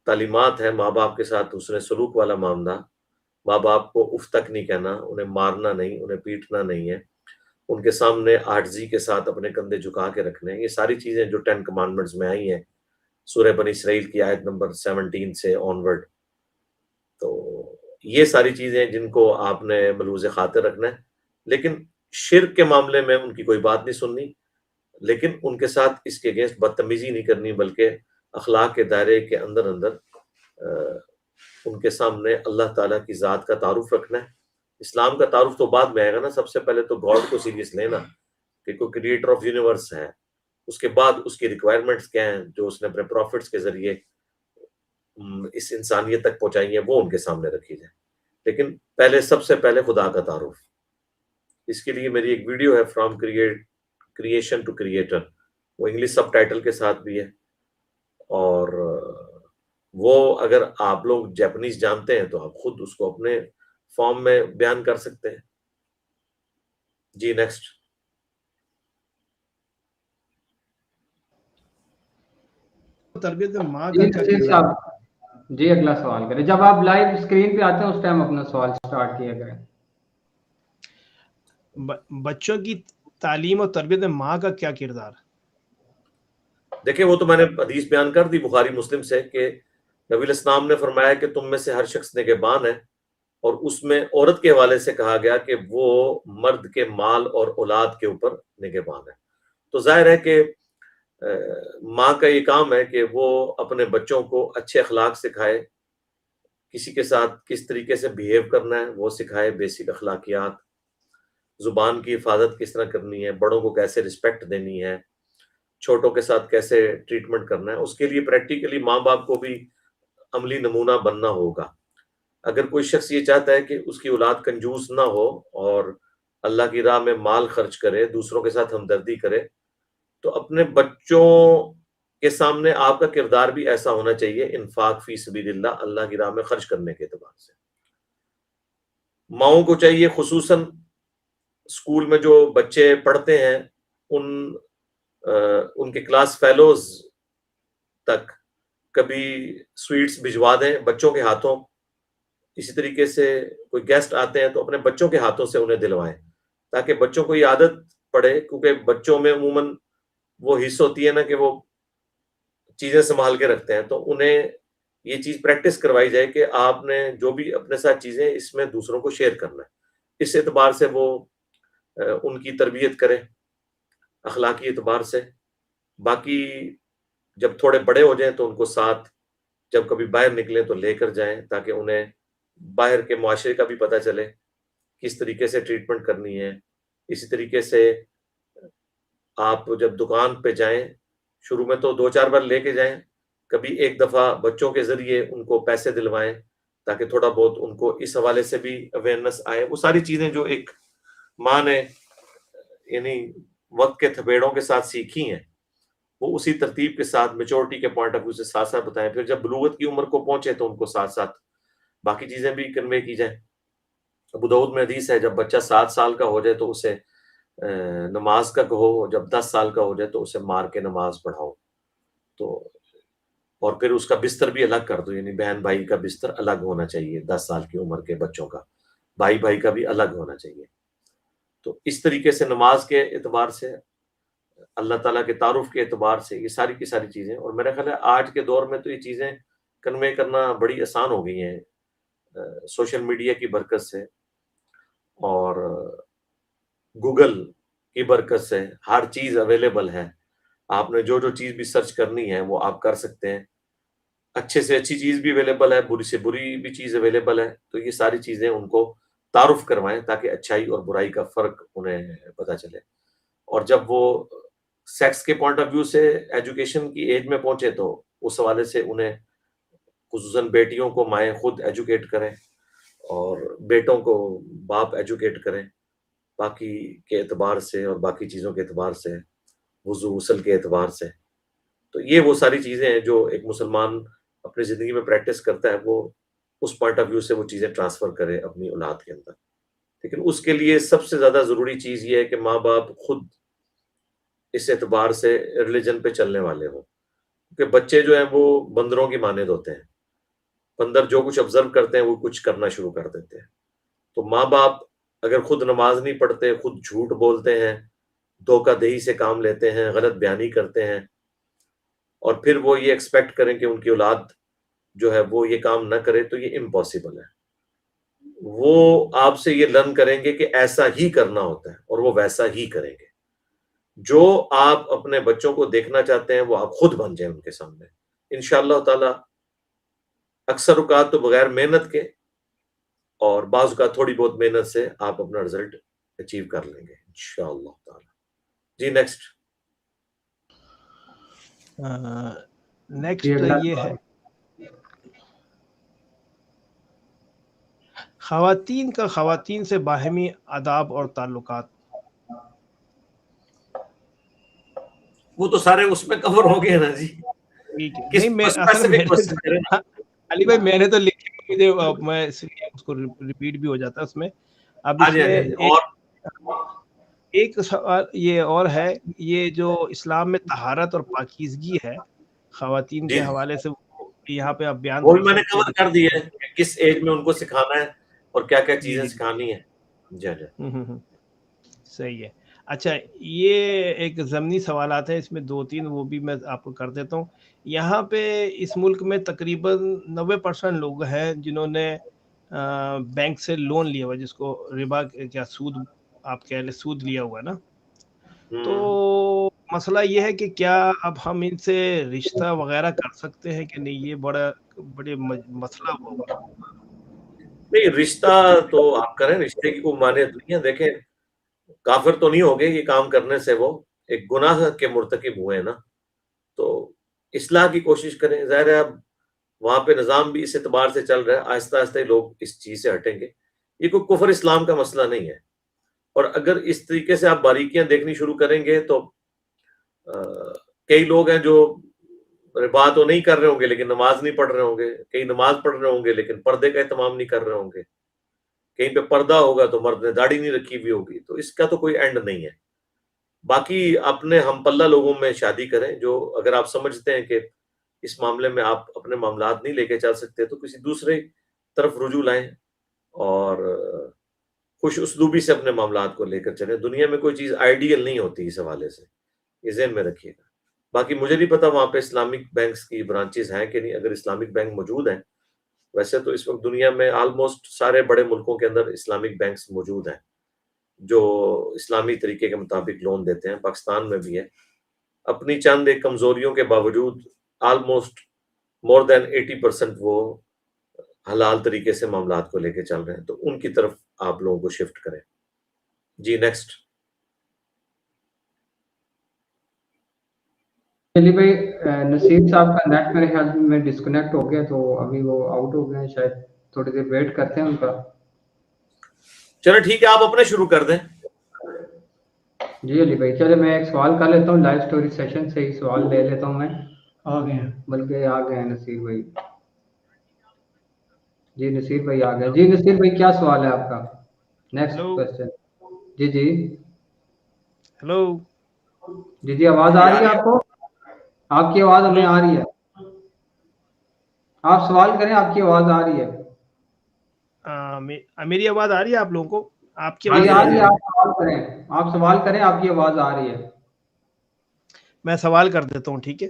تعلیمات ہیں, ماں باپ کے ساتھ حسن سلوک والا معاملہ, ماں باپ کو اف تک نہیں کہنا, انہیں مارنا نہیں, انہیں پیٹنا نہیں ہے, ان کے سامنے عاجزی کے ساتھ اپنے کندھے جھکا کے رکھنے ہیں. یہ ساری چیزیں جو 10 کمانڈمنٹس میں آئی ہیں سورہ بنی اسرائیل کی آیت نمبر 17 سے آنورڈ, تو یہ ساری چیزیں جن کو آپ نے ملحوظ خاطر رکھنا ہے. لیکن شرک کے معاملے میں ان کی کوئی بات نہیں سننی, لیکن ان کے ساتھ اس کے اگینسٹ بدتمیزی نہیں کرنی, بلکہ اخلاق کے دائرے کے اندر ان کے سامنے اللہ تعالیٰ کی ذات کا تعارف رکھنا ہے. اسلام کا تعارف تو بعد میں آئے گا نا, سب سے پہلے تو گاڈ کو سیریس لینا کہ کوئی کریٹر آف یونیورس ہے, اس کے بعد اس کی ریکوائرمنٹس کیا ہیں جو اس نے اپنے پروفٹس کے ذریعے اس انسانیت تک پہنچائی ہیں, وہ ان کے سامنے رکھی جائے. لیکن پہلے سب سے پہلے خدا کا تعارف. اس کے لیے میری ایک ویڈیو ہے فرام کریشن ٹو کریٹر, وہ انگلش سب ٹائٹل کے ساتھ بھی ہے, اور وہ اگر آپ لوگ جاپنیز جانتے ہیں تو آپ خود اس کو اپنے فارم میں بیان کر سکتے ہیں. جی نیکسٹ. تربیت میں ماں جی کا کیا نصیر کردار؟ صاحب جی اگلا سوال کریں. جب آپ لائیو اسکرین پہ آتے ہیں اس ٹائم اپنا سوال سٹارٹ کیا کریں. بچوں کی تعلیم اور تربیت میں ماں کا کیا کردار؟ دیکھیں وہ تو میں نے حدیث بیان کر دی بخاری مسلم سے کہ نبی علیہ السلام نے فرمایا کہ تم میں سے ہر شخص نگہبان ہے, اور اس میں عورت کے حوالے سے کہا گیا کہ وہ مرد کے مال اور اولاد کے اوپر نگہبان ہے. تو ظاہر ہے کہ ماں کا یہ کام ہے کہ وہ اپنے بچوں کو اچھے اخلاق سکھائے, کسی کے ساتھ کس طریقے سے بیہیو کرنا ہے وہ سکھائے, بیسک اخلاقیات, زبان کی حفاظت کس طرح کرنی ہے, بڑوں کو کیسے رسپیکٹ دینی ہے, چھوٹوں کے ساتھ کیسے ٹریٹمنٹ کرنا ہے. اس کے لیے پریکٹیکلی ماں باپ کو بھی عملی نمونہ بننا ہوگا. اگر کوئی شخص یہ چاہتا ہے کہ اس کی اولاد کنجوس نہ ہو اور اللہ کی راہ میں مال خرچ کرے, دوسروں کے ساتھ ہمدردی کرے, تو اپنے بچوں کے سامنے آپ کا کردار بھی ایسا ہونا چاہیے انفاق فی سبیل اللہ, اللہ کی راہ میں خرچ کرنے کے اعتبار سے. ماؤں کو چاہیے خصوصاً اسکول میں جو بچے پڑھتے ہیں ان کے کلاس فیلوز تک کبھی سویٹس بھجوا دیں بچوں کے ہاتھوں. اسی طریقے سے کوئی گیسٹ آتے ہیں تو اپنے بچوں کے ہاتھوں سے انہیں دلوائیں, تاکہ بچوں کو یہ عادت پڑے, کیونکہ بچوں میں عموماً وہ حص ہوتی ہے نا کہ وہ چیزیں سنبھال کے رکھتے ہیں, تو انہیں یہ چیز پریکٹس کروائی جائے کہ آپ نے جو بھی اپنے ساتھ چیزیں اس میں دوسروں کو شیئر کرنا ہے. اس اعتبار سے وہ ان کی تربیت کرے اخلاقی اعتبار سے. باقی جب تھوڑے بڑے ہو جائیں تو ان کو ساتھ جب کبھی باہر نکلیں تو لے کر جائیں, تاکہ انہیں باہر کے معاشرے کا بھی پتہ چلے کس طریقے سے ٹریٹمنٹ کرنی ہے. اسی طریقے سے آپ جب دکان پہ جائیں شروع میں تو 2-4 بار لے کے جائیں, کبھی ایک دفعہ بچوں کے ذریعے ان کو پیسے دلوائیں, تاکہ تھوڑا بہت ان کو اس حوالے سے بھی اویئرنیس آئے. وہ ساری چیزیں جو ایک ماں نے یعنی وقت کے تھپیڑوں کے ساتھ سیکھی ہیں, وہ اسی ترتیب کے ساتھ میچورٹی کے پوائنٹ آف ویو سے ساتھ ساتھ بتائیں. پھر جب بلوغت کی عمر کو پہنچے تو ان کو ساتھ ساتھ باقی چیزیں بھی کنوے کی جائیں. ابو داؤد میں حدیث ہے جب بچہ 7 سال کا ہو جائے تو اسے نماز کا کہو, جب 10 سال کا ہو جائے تو اسے مار کے نماز پڑھاؤ. تو اور پھر اس کا بستر بھی الگ کر دو, یعنی بہن بھائی کا بستر الگ ہونا چاہیے 10 سال کی عمر کے بچوں کا, بھائی بھائی کا بھی الگ ہونا چاہیے. تو اس طریقے سے نماز کے اعتبار سے, اللہ تعالیٰ کے تعارف کے اعتبار سے یہ ساری کی ساری چیزیں. اور میرا خیال ہے آج کے دور میں تو یہ چیزیں کنوے کرنا بڑی آسان ہو گئی ہیں سوشل میڈیا کی برکت سے اور گوگل کی برکت سے. ہر چیز اویلیبل ہے, آپ نے جو چیز بھی سرچ کرنی ہے وہ آپ کر سکتے ہیں. اچھے سے اچھی چیز بھی اویلیبل ہے, بری سے بری بھی چیز اویلیبل ہے. تو یہ ساری چیزیں ان کو تعارف کروائیں تاکہ اچھائی اور برائی کا فرق انہیں پتہ چلے. اور جب وہ سیکس کے پوائنٹ آف ویو سے ایجوکیشن کی ایج میں پہنچے تو اس حوالے سے انہیں خصوصاً بیٹیوں کو مائیں خود ایجوکیٹ کریں اور بیٹوں کو باپ ایجوکیٹ کریں, باقی کے اعتبار سے اور باقی چیزوں کے اعتبار سے, وضو غسل کے اعتبار سے. تو یہ وہ ساری چیزیں ہیں جو ایک مسلمان اپنی زندگی میں پریکٹس کرتا ہے, وہ اس پوائنٹ آف ویو سے وہ چیزیں ٹرانسفر کرے اپنی اولاد کے اندر. لیکن اس کے لیے سب سے زیادہ ضروری چیز یہ ہے کہ ماں باپ خود اس اعتبار سے ریلیجن پہ چلنے والے ہوں, کیونکہ بچے جو ہیں وہ بندروں کی مانند ہوتے ہیں, بندر جو کچھ آبزرو کرتے ہیں وہ کچھ کرنا شروع کر دیتے ہیں. تو ماں باپ اگر خود نماز نہیں پڑھتے, خود جھوٹ بولتے ہیں, دھوکہ دہی سے کام لیتے ہیں, غلط بیانی کرتے ہیں, اور پھر وہ یہ ایکسپیکٹ کریں کہ ان کی اولاد جو ہے وہ یہ کام نہ کرے, تو یہ امپاسبل ہے. وہ آپ سے یہ لرن کریں گے کہ ایسا ہی کرنا ہوتا ہے اور وہ ویسا ہی کریں گے. جو آپ اپنے بچوں کو دیکھنا چاہتے ہیں وہ آپ خود بن جائیں ان کے سامنے. انشاءاللہ تعالی اکثر اوقات تو بغیر محنت کے اور بعض اوقات تھوڑی بہت محنت سے آپ اپنا رزلٹ اچیو کر لیں گے انشاءاللہ تعالی. جی نیکسٹ. نیکسٹ یہ ہے خواتین کا خواتین سے باہمی آداب اور تعلقات. وہ تو سارے اس میں کور ہو گئے نا جی. نہیں میں علی بھائی میں نے تو لکھے میں اس کو ریپیٹ بھی ہو جاتا ہے اس میں. اب اس میں ایک سوال یہ اور ہے, یہ جو اسلام میں طہارت اور پاکیزگی ہے خواتین کے حوالے سے یہاں پہ آپ بیان وہ میں نے کور کر دیا ہے کہ کس ایج میں ان کو سکھانا ہے اور کیا کیا چیزیں سکھانی ہے. جی صحیح ہے. اچھا یہ ایک ضمنی سوالات ہیں, اس میں 2-3 وہ بھی میں آپ کو کر دیتا ہوں. یہاں پہ اس ملک میں تقریباً 90% لوگ ہیں جنہوں نے بینک سے لون لیا ہوا, جس کو ربا کیا سود آپ کہہ لیں سود لیا ہوا نا. تو مسئلہ یہ ہے کہ کیا اب ہم ان سے رشتہ وغیرہ کر سکتے ہیں کہ نہیں, یہ بڑے مسئلہ ہوگا. نہیں رشتہ تو آپ کریں, رشتے کی کوئی مانیت نہیں ہے. دیکھیں کافر تو نہیں ہو گئے یہ کام کرنے سے, وہ ایک گناہ کے مرتکب ہوئے ہیں نا, تو اصلاح کی کوشش کریں. ظاہر ہے اب وہاں پہ نظام بھی اس اعتبار سے چل رہا ہے, آہستہ آہستہ لوگ اس چیز سے ہٹیں گے. یہ کوئی کفر اسلام کا مسئلہ نہیں ہے, اور اگر اس طریقے سے آپ باریکیاں دیکھنی شروع کریں گے تو کئی لوگ ہیں جو ربا تو نہیں کر رہے ہوں گے لیکن نماز نہیں پڑھ رہے ہوں گے, کئی نماز پڑھ رہے ہوں گے لیکن پردے کا اہتمام نہیں کر رہے ہوں گے, کہیں پہ پردہ ہوگا تو مرد نے داڑھی نہیں رکھی ہوئی ہوگی. تو اس کا تو کوئی اینڈ نہیں ہے. باقی اپنے ہم پلہ لوگوں میں شادی کریں, جو اگر آپ سمجھتے ہیں کہ اس معاملے میں آپ اپنے معاملات نہیں لے کے چل سکتے تو کسی دوسرے طرف رجوع لائیں اور خوش اسلوبی سے اپنے معاملات کو لے کر چلیں. دنیا میں کوئی چیز آئیڈیل نہیں ہوتی اس حوالے سے, یہ ذہن میں رکھیے گا. باقی مجھے نہیں پتا وہاں پہ اسلامک بینکس کی برانچز ہیں کہ نہیں. اگر اسلامک بینک موجود ہیں, ویسے تو اس وقت دنیا میں آلموسٹ سارے بڑے ملکوں کے اندر اسلامک بینکس موجود ہیں جو اسلامی طریقے کے مطابق لون دیتے ہیں. پاکستان میں بھی ہے. اپنی چند ایک کمزوریوں کے باوجود آلموسٹ مور دین 80% وہ حلال طریقے سے معاملات کو لے کے چل رہے ہیں, تو ان کی طرف آپ لوگوں کو شفٹ کریں. جی نیکسٹ. چلیے بھائی, نصیر صاحب کا نیٹ میرے خیال میں ڈسکنیکٹ ہو گیا, تو ابھی وہ آؤٹ ہو گئے ہیں, شاید تھوڑی دیر ویٹ کرتے ہیں ان کا. چلو ٹھیک ہے, آپ اپنے شروع کر دیں. جی علی بھائی چلے میں ایک سوال کر لیتا ہوں, لائیو سٹوری سیشن سے ہی سوال لے لیتا ہوں. میں آ گئے ہیں, بلکہ آ گئے ہیں نصیر بھائی. جی نصیر بھائی آ گئے. جی نصیر بھائی کیا سوال ہے آپ کا؟ Next question. جی جی ہلو. جی جی آواز آ رہی ہے آپ کو؟ آپ کی آواز ہمیں آ رہی ہے, آپ سوال کریں, آپ کی آواز آ رہی ہے. میری آواز آ رہی ہے آپ لوگوں کو؟ آپ کی آواز آواز آ رہی ہے, آپ سوال کریں, آپ سوال کریں, آپ کی آواز آ رہی ہے. میں سوال کر دیتا ہوں, ٹھیک ہے.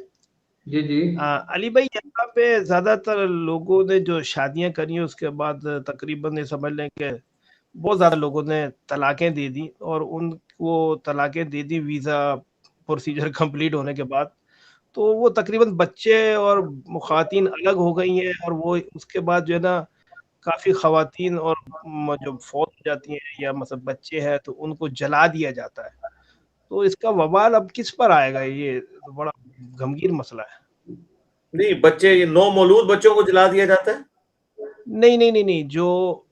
جی جی علی بھائی یہاں پہ زیادہ تر لوگوں نے جو شادیاں کری ہیں اس کے بعد تقریباً سمجھ لیں کہ بہت زیادہ لوگوں نے طلاقیں دے دی, اور ان کو طلاقیں دے دی ویزا پروسیجر کمپلیٹ ہونے کے بعد. تو وہ تقریباً بچے اور خواتین الگ ہو گئی ہیں, اور وہ اس کے بعد جو ہے نا کافی خواتین اور جو فوت ہو جاتی ہیں یا مثلا بچے ہیں تو ان کو جلا دیا جاتا ہے. تو اس کا وبال اب کس پر آئے گا؟ یہ بڑا غمگین مسئلہ ہے. نہیں بچے, یہ نو مولود بچوں کو جلا دیا جاتا ہے؟ نہیں, جو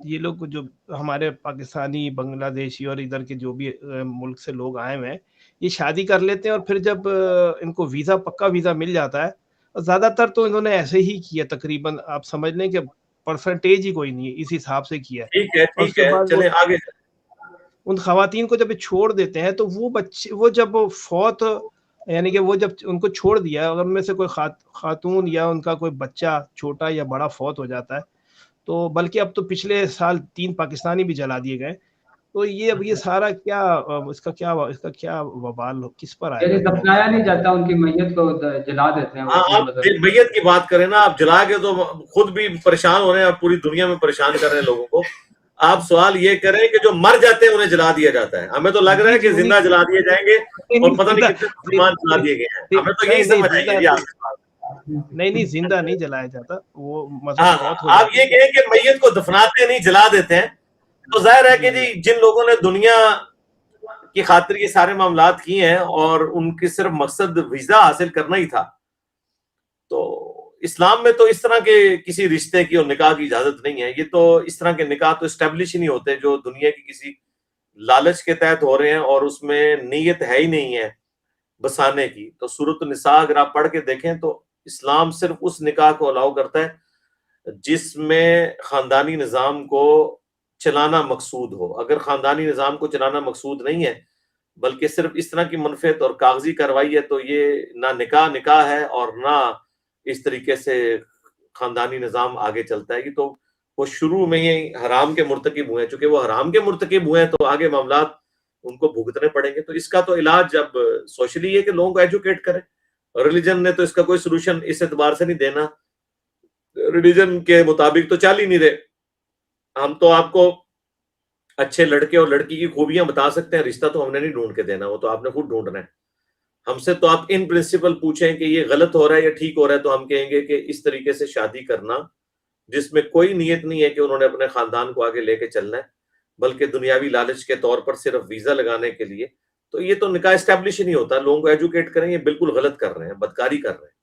یہ لوگ جو ہمارے پاکستانی, بنگلہ دیشی اور ادھر کے جو بھی ملک سے لوگ آئے ہوئے ہیں, یہ شادی کر لیتے ہیں اور پھر جب ان کو ویزا, پکا ویزا مل جاتا ہے, زیادہ تر تو انہوں نے ایسے ہی کیا, تقریباً آپ سمجھ لیں کہ پرسنٹیج ہی کوئی نہیں ہے, اس حساب سے کیا ہے. ٹھیک ہے اور اس ٹھیک کے ہے, بعد چلیں آگے. ان خواتین کو جب چھوڑ دیتے ہیں تو وہ بچے, وہ جب فوت, یعنی کہ وہ جب ان کو چھوڑ دیا, اگر ان میں سے کوئی خاتون یا ان کا کوئی بچہ چھوٹا یا بڑا فوت ہو جاتا ہے, تو بلکہ اب تو پچھلے سال 3 پاکستانی بھی جلا دیے گئے. تو یہ اب یہ سارا کیا, اس کا کیا وبال کس پر آئے گا؟ دفنایا نہیں جاتا, ان کی میت کو جلا دیتے ہیں. ہاں آپ میت کی بات کریں نا, آپ جلا کے تو خود بھی پریشان ہو رہے ہیں, آپ پوری دنیا میں پریشان کر رہے ہیں لوگوں کو. آپ سوال یہ کریں کہ جو مر جاتے ہیں انہیں جلا دیا جاتا ہے. ہمیں تو لگ رہا ہے کہ زندہ جلا دیے جائیں گے اور پتہ نہیں کتنے مسلمان جلا دیے گئے ہیں. ہمیں تو یہی سمجھ آئی ہے. نہیں زندہ نہیں جلایا جاتا, وہ ہاں آپ یہ کہیں کہ میت کو دفناتے نہیں جلا دیتے ہیں, تو ظاہر ہے کہ جی جن لوگوں نے دنیا کی خاطر یہ سارے معاملات کیے ہیں اور ان کی صرف مقصد ویزا حاصل کرنا ہی تھا, تو اسلام میں تو اس طرح کے کسی رشتے کی اور نکاح کی اجازت نہیں ہے. یہ تو اس طرح کے نکاح تو اسٹیبلش ہی نہیں ہوتے جو دنیا کی کسی لالچ کے تحت ہو رہے ہیں اور اس میں نیت ہے ہی نہیں ہے بسانے کی. تو سورۃ النساء اگر آپ پڑھ کے دیکھیں تو اسلام صرف اس نکاح کو الاؤ کرتا ہے جس میں خاندانی نظام کو چلانا مقصود ہو. اگر خاندانی نظام کو چلانا مقصود نہیں ہے بلکہ صرف اس طرح کی منفعت اور کاغذی کارروائی ہے تو یہ نہ نکاح ہے اور نہ اس طریقے سے خاندانی نظام آگے چلتا ہے. تو وہ شروع میں ہی حرام کے مرتکب ہوئے ہیں. چونکہ وہ حرام کے مرتکب ہوئے ہیں تو آگے معاملات ان کو بھگتنے پڑیں گے. تو اس کا تو علاج اب سوشلی ہے کہ لوگوں کو ایجوکیٹ کریں. ریلیجن نے تو اس کا کوئی سلوشن اس اعتبار سے نہیں دینا. ریلیجن کے مطابق تو چل ہی نہیں رہے. ہم تو آپ کو اچھے لڑکے اور لڑکی کی خوبیاں بتا سکتے ہیں, رشتہ تو ہم نے نہیں ڈھونڈ کے دینا, وہ تو آپ نے خود ڈھونڈنا ہے. ہم سے تو آپ ان پرنسپل پوچھیں کہ یہ غلط ہو رہا ہے یا ٹھیک ہو رہا ہے تو ہم کہیں گے کہ اس طریقے سے شادی کرنا جس میں کوئی نیت نہیں ہے کہ انہوں نے اپنے خاندان کو آگے لے کے چلنا ہے بلکہ دنیاوی لالچ کے طور پر صرف ویزا لگانے کے لیے, تو یہ تو نکاح اسٹیبلش ہی نہیں ہوتا. لوگوں کو ایجوکیٹ کریں, یہ بالکل غلط کر رہے ہیں, بدکاری کر رہے ہیں.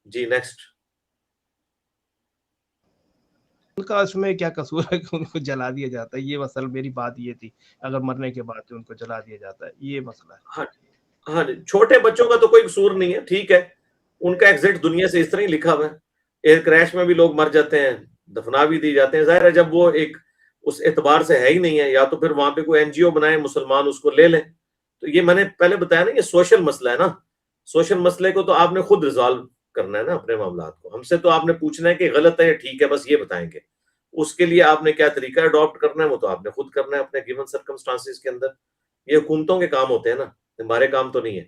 جی نیکسٹ. ان کا اس میں کیا قصور ہے کہ ان کو جلا دیا جاتا ہے؟ یہ مسئلہ میری بات یہ تھی, اگر مرنے کے بعد ان کو جلا دیا جاتا ہے, یہ مسئلہ ہے. ہاں جی, چھوٹے بچوں کا تو کوئی قصور نہیں ہے, ٹھیک ہے, ان کا ایگزٹ دنیا سے اس طرح ہی لکھا ہوا ہے. ایئر کریش میں بھی لوگ مر جاتے ہیں, دفنا بھی دی جاتے ہیں. ظاہر ہے جب وہ ایک اس اعتبار سے ہے ہی نہیں ہے, یا تو پھر وہاں پہ کوئی این جی او بنائے مسلمان اس کو لے لیں. تو یہ میں نے پہلے بتایا نا, یہ سوشل مسئلہ ہے نا. سوشل مسئلے کو تو آپ نے خود ریزالو کرنا ہے نا اپنے معاملات کو. ہم سے تو آپ نے پوچھنا ہے کہ غلط ہے یا ٹھیک ہے, بس یہ بتائیں گے. اس کے لیے آپ نے کیا طریقہ اڈاپٹ کرنا ہے وہ تو آپ نے خود کرنا ہے اپنے گیون سرکمسٹانسز کے اندر. یہ حکومتوں کے کام ہوتے ہیں نا, ہمارے کام تو نہیں ہے.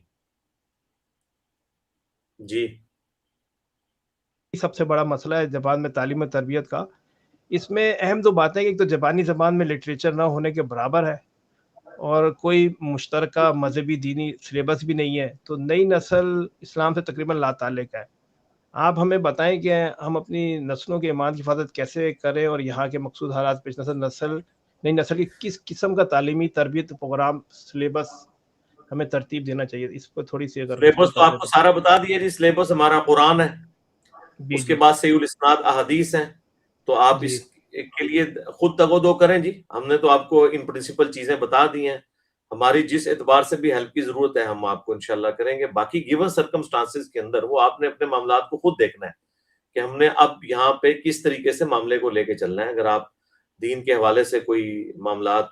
جی سب سے بڑا مسئلہ ہے زبان میں تعلیم و تربیت کا. اس میں اہم دو باتیں کہ ایک تو زبانی زبان میں لٹریچر نہ ہونے کے برابر ہے, اور کوئی مشترکہ مذہبی دینی سلیبس بھی نہیں ہے. تو نئی نسل اسلام سے تقریباً لا تعلق ہے. آپ ہمیں بتائیں کہ ہم اپنی نسلوں کے ایمان کی حفاظت کیسے کریں, اور یہاں کے مقصود حالات پیش نئی نسل کی کس قسم کا تعلیمی تربیت پروگرام سلیبس ہمیں ترتیب دینا چاہیے. اس پر تھوڑی سی اگر سلیبس تو آپ کو سارا بتا دیا جی. سلیبس ہمارا قرآن ہے, اس کے بعد صحیح الاسناد احادیث ہیں. تو آپ اس کے لیے خود تغو کریں جی. ہم نے تو آپ کو ان پرنسپل چیزیں بتا دی ہیں. ہماری جس اعتبار سے بھی ہیلپ کی ضرورت ہے ہم آپ کو انشاءاللہ کریں گے. باقی گیون سرکمسٹانسز کے اندر وہ آپ نے اپنے معاملات کو خود دیکھنا ہے کہ ہم نے اب یہاں پہ کس طریقے سے معاملے کو لے کے چلنا ہے. اگر آپ دین کے حوالے سے کوئی معاملات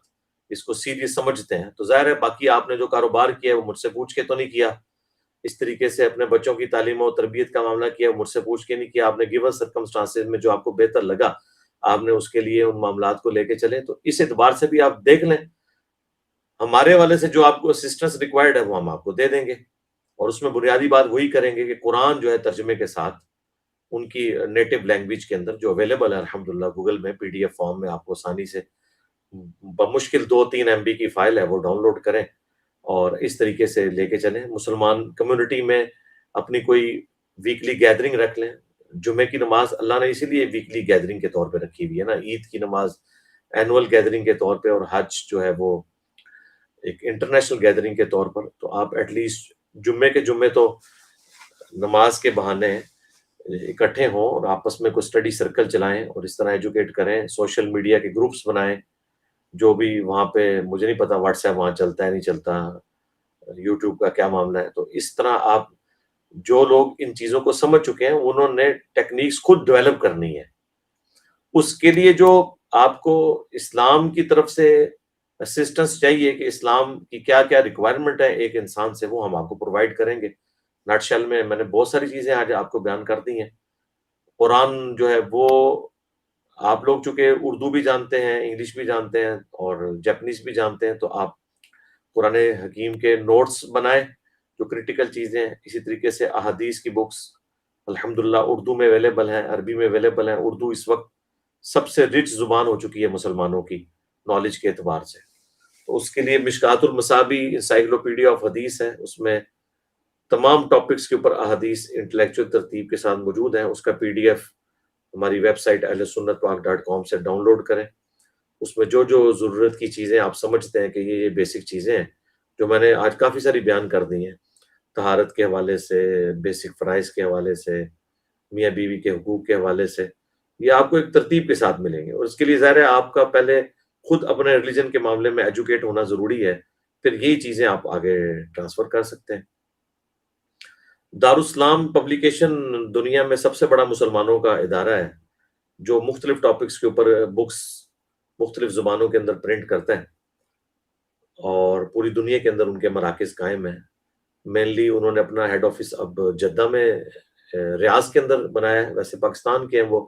اس کو سیریس سمجھتے ہیں تو ظاہر ہے باقی آپ نے جو کاروبار کیا ہے وہ مجھ سے پوچھ کے تو نہیں کیا. اس طریقے سے اپنے بچوں کی تعلیم و تربیت کا معاملہ کیا وہ مجھ سے پوچھ کے نہیں کیا. آپ نے گیون سرکمسٹانسز میں جو آپ کو بہتر لگا آپ نے اس کے لیے ان معاملات کو لے کے چلے. تو اس اعتبار سے بھی آپ دیکھ لیں. ہمارے والے سے جو آپ کو اسسٹنس ریکوائرڈ ہے وہ ہم آپ کو دے دیں گے, اور اس میں بنیادی بات وہی کریں گے کہ قرآن جو ہے ترجمے کے ساتھ ان کی نیٹو لینگویج کے اندر جو اویلیبل ہے الحمدللہ گوگل میں پی ڈی ایف فارم میں آپ کو آسانی سے بمشکل 2-3 MB کی فائل ہے وہ ڈاؤن لوڈ کریں اور اس طریقے سے لے کے چلیں. مسلمان کمیونٹی میں اپنی کوئی ویکلی گیدرنگ رکھ لیں. جمعے کی نماز اللہ نے اسی لیے ویکلی گیدرنگ کے طور پہ رکھی ہوئی ہے نا. عید کی نماز اینول گیدرنگ کے طور پہ, اور حج جو ہے وہ ایک انٹرنیشنل گیدرنگ کے طور پر. تو آپ ایٹ لیسٹ جمعے کے جمعے تو نماز کے بہانے اکٹھے ہوں اور آپس میں کوئی اسٹڈی سرکل چلائیں اور اس طرح ایجوکیٹ کریں. سوشل میڈیا کے گروپس بنائیں, جو بھی وہاں پہ مجھے نہیں پتا واٹس ایپ وہاں چلتا ہے نہیں چلتا, یوٹیوب کا کیا معاملہ ہے. تو اس طرح آپ جو لوگ ان چیزوں کو سمجھ چکے ہیں انہوں نے ٹیکنیکس خود ڈیولپ کرنی ہے. اس کے لیے جو آپ کو اسلام کی طرف سے اسسٹنس چاہیے کہ اسلام کی کیا کیا ریکوائرمنٹ ہے ایک انسان سے, وہ ہم آپ کو پرووائڈ کریں گے. نٹ شیل میں نے بہت ساری چیزیں آج آپ کو بیان کر دی ہیں. قرآن جو ہے وہ آپ لوگ چونکہ اردو بھی جانتے ہیں, انگلش بھی جانتے ہیں اور جاپنیز بھی جانتے ہیں, تو آپ قرآن حکیم کے نوٹس بنائیں جو کریٹیکل چیزیں ہیں. اسی طریقے سے احادیث کی بکس الحمدللہ اردو میں اویلیبل ہیں, عربی میں اویلیبل ہیں. اردو اس وقت سب سے رچ زبان ہو چکی ہے مسلمانوں کی نالج کے اعتبار سے. تو اس کے لیے مشکات المصابی انسائکلوپیڈیا آف حدیث ہے, اس میں تمام ٹاپکس کے اوپر احادیث انٹلیکچوئل ترتیب کے ساتھ موجود ہیں. اس کا PDF ہماری ویب سائٹ ahlsunnatwalk.com سے ڈاؤن لوڈ کریں. اس میں جو ضرورت کی چیزیں آپ سمجھتے ہیں کہ یہ بیسک چیزیں ہیں جو میں نے آج کافی ساری بیان کر دی ہیں, طہارت کے حوالے سے, بیسک فرائض کے حوالے سے, میاں بیوی کے حقوق کے حوالے سے، یہ آپ کو ایک ترتیب کے ساتھ ملیں گے. اور اس کے لیے ظاہر ہے آپ کا پہلے خود اپنے ریلیجن کے معاملے میں ایجوکیٹ ہونا ضروری ہے، پھر یہی چیزیں آپ آگے ٹرانسفر کر سکتے ہیں. دارالاسلام پبلیکیشن دنیا میں سب سے بڑا مسلمانوں کا ادارہ ہے جو مختلف ٹاپکس کے اوپر بکس مختلف زبانوں کے اندر پرنٹ کرتا ہے، اور پوری دنیا کے اندر ان کے مراکز قائم ہیں. مینلی انہوں نے اپنا ہیڈ آفس اب جدہ میں ریاض کے اندر بنایا ہے. ویسے پاکستان کے ہیں وہ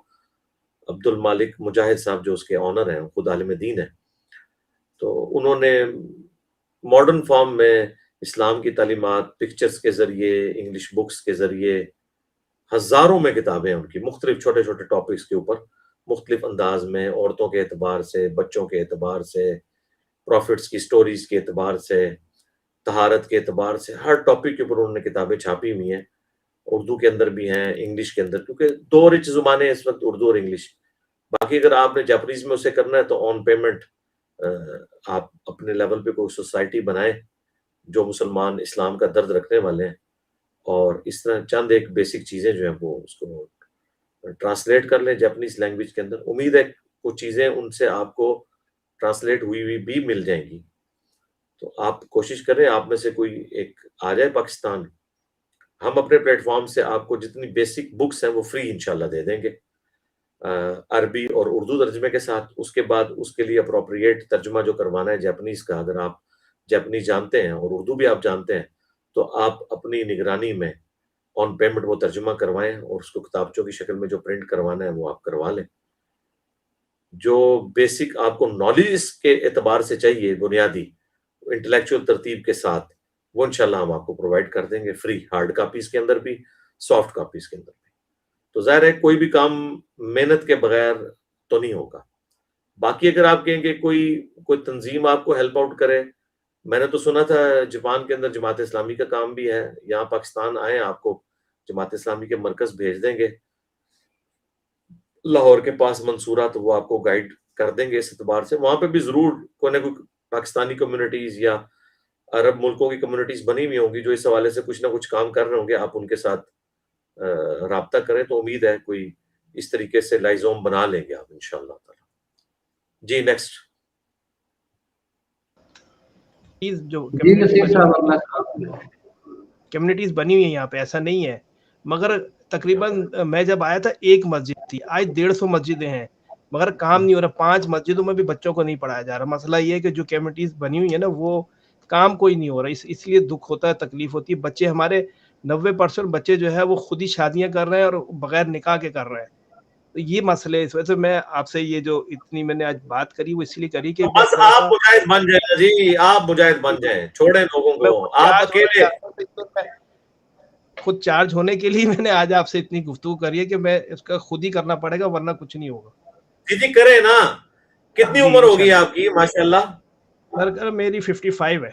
عبد المالک مجاہد صاحب جو اس کے آنر ہیں، خود عالم دین ہیں. تو انہوں نے ماڈرن فارم میں اسلام کی تعلیمات پکچرز کے ذریعے، انگلش بکس کے ذریعے، ہزاروں میں کتابیں ان کی مختلف چھوٹے چھوٹے ٹاپکس کے اوپر مختلف انداز میں، عورتوں کے اعتبار سے، بچوں کے اعتبار سے، پروفٹس کی سٹوریز کے اعتبار سے، طہارت کے اعتبار سے، ہر ٹاپک کے اوپر انہوں نے کتابیں چھاپی ہوئی ہیں. اردو کے اندر بھی ہیں، انگلش کے اندر، کیونکہ دو رچ زبانیں ہیں اس وقت، اردو اور انگلش. باقی اگر آپ نے جاپنیز میں اسے کرنا ہے تو آن پیمنٹ آپ اپنے لیول پہ کوئی سوسائٹی بنائیں جو مسلمان اسلام کا درد رکھنے والے ہیں، اور اس طرح چند ایک بیسک چیزیں جو ہیں وہ اس کو ٹرانسلیٹ کر لیں جاپنیز لینگویج کے اندر. امید ہے کچھ چیزیں ان سے آپ کو ٹرانسلیٹ ہوئی ہوئی بھی مل جائیں گی. تو آپ کوشش کریں آپ میں سے کوئی ایک آ جائے پاکستان. ہم اپنے پلیٹ فارم سے آپ کو جتنی بیسک بکس ہیں وہ فری انشاءاللہ دے دیں گے، عربی اور اردو ترجمے کے ساتھ. اس کے بعد اس کے لیے اپروپریٹ ترجمہ جو کروانا ہے جاپنیز کا، اگر آپ جاپنیز جانتے ہیں اور اردو بھی آپ جانتے ہیں تو آپ اپنی نگرانی میں آن پیمنٹ وہ ترجمہ کروائیں، اور اس کو کتابچوں کی شکل میں جو پرنٹ کروانا ہے وہ آپ کروا لیں. جو بیسک آپ کو نالج کے اعتبار سے چاہیے بنیادی انٹلیکچوئل ترتیب کے ساتھ، وہ انشاءاللہ ہم آپ کو پرووائڈ کر دیں گے فری، ہارڈ کاپیز کے اندر بھی، سافٹ کاپیز کے اندر بھی. تو ظاہر ہے کوئی بھی کام محنت کے بغیر تو نہیں ہوگا. باقی اگر آپ کہیں کہ کوئی تنظیم آپ کو ہیلپ آؤٹ کرے، میں نے تو سنا تھا جاپان کے اندر جماعت اسلامی کا کام بھی ہے، یہاں پاکستان آئیں آپ کو جماعت اسلامی کے مرکز بھیج دیں گے لاہور کے پاس منصورہ، تو وہ آپ کو گائیڈ کر دیں گے اس اعتبار سے. وہاں پہ بھی ضرور کوئی نہ کوئی پاکستانی کمیونٹیز یا عرب ملکوں کی کمیونٹیز بنی ہوئی ہوں گی جو اس حوالے سے کچھ نہ کچھ کام کر رہے ہوں گے. آپ ان کے ساتھ رابطہ کریں تو امید ہے کوئی اس طریقے سے لائزوم بنا لیں گے آپ انشاءاللہ تعالی. جی نیکسٹ. جو جی نصیر صاحب، کمیونٹیز بنی ہوئی ہیں یہاں پہ، ایسا نہیں ہے، مگر تقریباً میں جب آیا تھا ایک مسجد تھی، آج 150 مسجدیں ہیں، مگر کام نہیں ہو رہا. 5 مسجدوں میں بھی بچوں کو نہیں پڑھایا جا رہا. مسئلہ یہ ہے کہ جو کمیونٹیز بنی ہوئی ہے نا وہ کام کوئی نہیں ہو رہا، اس لیے دکھ ہوتا ہے، تکلیف ہوتی ہے. بچے ہمارے 90% بچے جو ہے وہ خود ہی شادیاں کر رہے ہیں اور بغیر نکاح کے کر رہے ہیں. تو یہ مسئلے، اس وجہ سے میں آپ سے یہ جو اتنی میں نے آج بات کری وہ اس لیے کری کہ بس آپ مجاہد بن جائیں جی، آپ مجاہد بن جائیں، چھوڑیں لوگوں کو، آپ اکیلے. خود چارج ہونے کے لیے میں نے آج آپ سے اتنی گفتگو کری ہے کہ میں اس کا خود ہی کرنا پڑے گا ورنہ کچھ نہیں ہوگا. جی کریں نا. کتنی عمر ہوگی آپ کی ماشاءاللہ؟ سر میری 55 ہے.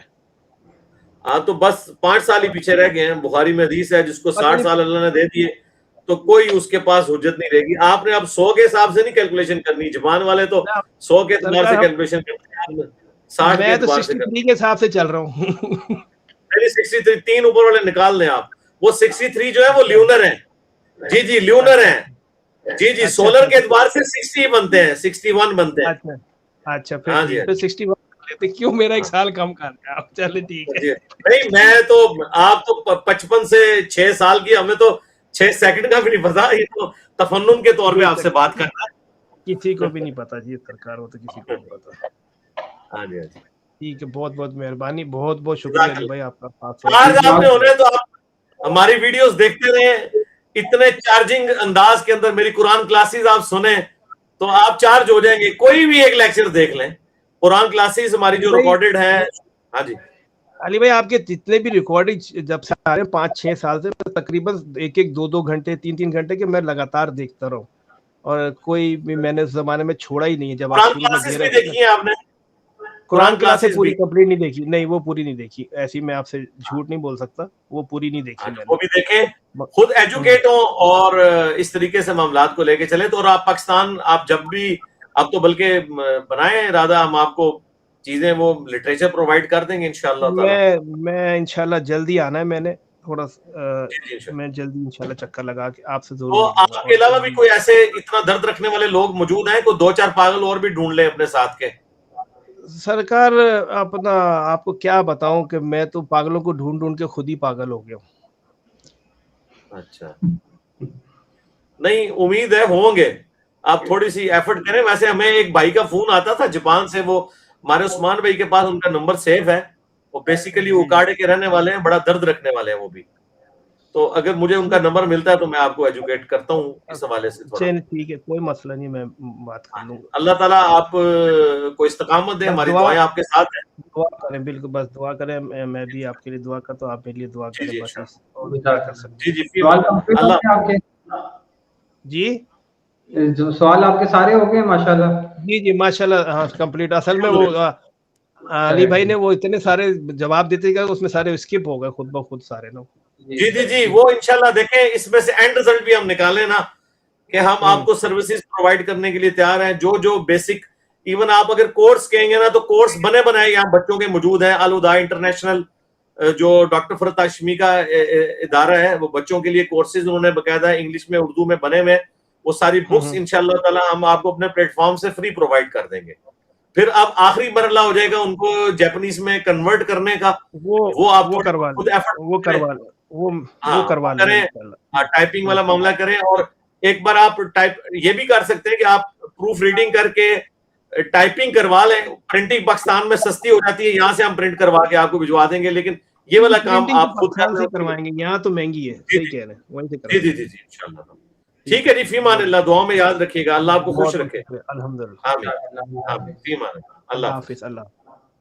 ہاں تو بس 5 سال ہی پیچھے رہ گئے ہیں. بخاری میں حدیث ہے جس کو 60 سال اللہ نے دے دیے تو کوئی اس کے پاس حجت نہیں رہے گی. آپ نے اب 100 کے حساب سے نہیں کیلکولیشن کرنی، زبان والے تو 100 کے اعتبار سے کیلکولیشن کرتے ہیں، 60 کے اعتبار سے کرتے ہیں. 63 کے حساب سے چل رہا ہوں. 63 3 اوپر والے نکال لیں آپ. وہ 63 جو ہے وہ لیونر ہیں. جی لیونر ہیں. جی سولر کے اعتبار سے 60 بنتے ہیں، 61 بنتے ہیں. اچھا پھر 61 لیتے، کیوں میرا ایک سال کم کر دیا آپ. چلے ٹھیک ہے. نہیں میں تو، آپ تو 55 سے 6 سال کی، ہمیں تو 6 سیکنڈ کا بھی نہیں پتا. یہ تو تفنن کے طور پہ آپ سے بات کرنا ہے. کسی کو بھی نہیں پتا جی، سرکار ہو تو کسی کو نہیں پتا. ہاں جی ٹھیک ہے، بہت بہت مہربانی، بہت بہت شکریہ علی بھائی آپ کا. آپ نے ہونے تو آپ ہماری ویڈیوز دیکھتے رہیں، اتنے چارجنگ انداز کے اندر میری قرآن کلاسز آپ سنیں تو آپ چارج ہو جائیں گے. کوئی بھی ایک لیکچر دیکھ لیں، قرآن کلاسز ہماری جو ریکارڈڈ ہیں. ہاں جی علی بھائی، آپ کے جتنے بھی ریکارڈنگ جب سے آ رہے ہیں 5-6 سال سے، تقریباً 1-2 گھنٹے 3 گھنٹے کے میں لگاتار دیکھتا رہا ہوں، اور کوئی بھی میں نے اس زمانے میں چھوڑا ہی نہیں ہے. جب آپ شروع میں دے رہے تھے دیکھی ہیں آپ نے قرآن کلاسیں پوری کمپلیٹ نہیں دیکھی. نہیں وہ پوری نہیں دیکھی، ایسی میں آپ سے جھوٹ نہیں بول سکتا، وہ پوری نہیں دیکھی میں نے. وہ بھی دیکھیں، خود ایجوکیٹ ہوں اور اس طریقے سے معاملات کو لے کے چلیں. تو اور آپ پاکستان، آپ جب بھی، آپ تو بلکہ بنائیں ارادہ، ہم آپ کو چیزیں وہ لٹریچر پرووائڈ کر دیں گے انشاءاللہ تعالی. میں انشاءاللہ جلدی آنا ہے. میں نے تھوڑا میں جلدی انشاءاللہ چکر لگا کے آپ سے ضرور تو آپ کے علاوہ بھی کوئی ایسے اتنا درد رکھنے والے لوگ موجود ہیں؟ کوئی 2-4 پاگل اور بھی ڈھونڈ لیں اپنے ساتھ کے؟ سرکار اپنا آپ کو کیا بتاؤں کہ میں تو پاگلوں کو ڈھونڈ ڈھونڈ کے خود ہی پاگل ہو گیا ہوں. اچھا نہیں امید ہے ہوں گے, آپ تھوڑی سی ایفرٹ کریں. ویسے ہمیں ایک بھائی کا فون آتا تھا جاپان سے, وہ ہمارے عثمان بھائی کے پاس ان کا نمبر سیو ہے, وہ بیسیکلی اوکاڑے کے رہنے والے ہیں, بڑا درد رکھنے والے ہیں وہ بھی. تو اگر مجھے ان کا نمبر ملتا ہے تو میں آپ کو ایجوکیٹ کرتا ہوں اس حوالے سے تھوڑا. ٹھیک ہے, کوئی مسئلہ نہیں, میں بات کر لوں گا. اللہ تعالیٰ آپ کو استقامت دے, ہماری دعائیں آپ کے ساتھ ہیں. دعا کریں, بالکل بس دعا کریں, میں بھی آپ کے لیے دعا کرتا ہوں, آپ میرے لیے دعا کریں. جی بس اور کیا کر سکتے جی جی اللہ جی. جو سوال آپ کے سارے ہو گئے ماشاءاللہ. جی ماشاءاللہ, ہاں کمپلیٹ. اصل میں وہ علی بھائی نے وہ اتنے سارے جواب دیتے گئے, اس میں سارے اسکپ ہو گئے خود بخود سارے لوگ. جی وہ انشاءاللہ دیکھیں اس میں سے اینڈ رزلٹ بھی ہم نکالیں نا, کہ ہم آپ کو سروسز پرووائڈ کرنے کے لیے تیار ہیں. جو بیسک ایون آپ اگر کورس کہیں گے نا تو کورس بنے بنائے یہاں بچوں کے موجود ہیں. الہدا انٹرنیشنل جو ڈاکٹر فرحت ہاشمی کا ادارہ ہے, وہ بچوں کے لیے کورسز انہوں نے باقاعدہ انگلش میں اردو میں بنے ہوئے, وہ ساری بکس انشاءاللہ تعالی ہم آپ کو اپنے پلیٹ فارم سے فری پرووائڈ کر دیں گے. پھر اب آخری مرحلہ ہو جائے گا ان کو جیپنیز میں کنورٹ کرنے کا, وہ آپ خود ایفرٹ کریں, ٹائپنگ والا معاملہ کریں. اور ایک بار آپ یہ بھی کر سکتے ہیں کہ آپ پروف ریڈنگ کر کے ٹائپنگ کروا لیں. پرنٹنگ پاکستان میں سستی ہو جاتی ہے, یہاں سے ہم پرنٹ کروا کے آپ کو بھجوا دیں گے, لیکن یہ والا کام آپ خود کروائیں گے, یہاں تو مہنگی ہے. صحیح کہہ رہے ہیں, وہیں سے جی انشاءاللہ. ٹھیک ہے جی, فی امان اللہ, دعاؤں میں یاد رکھیے گا. اللہ آپ کو خوش رکھے. الحمدللہ. آمین. فی امان اللہ. حافظ. اللہ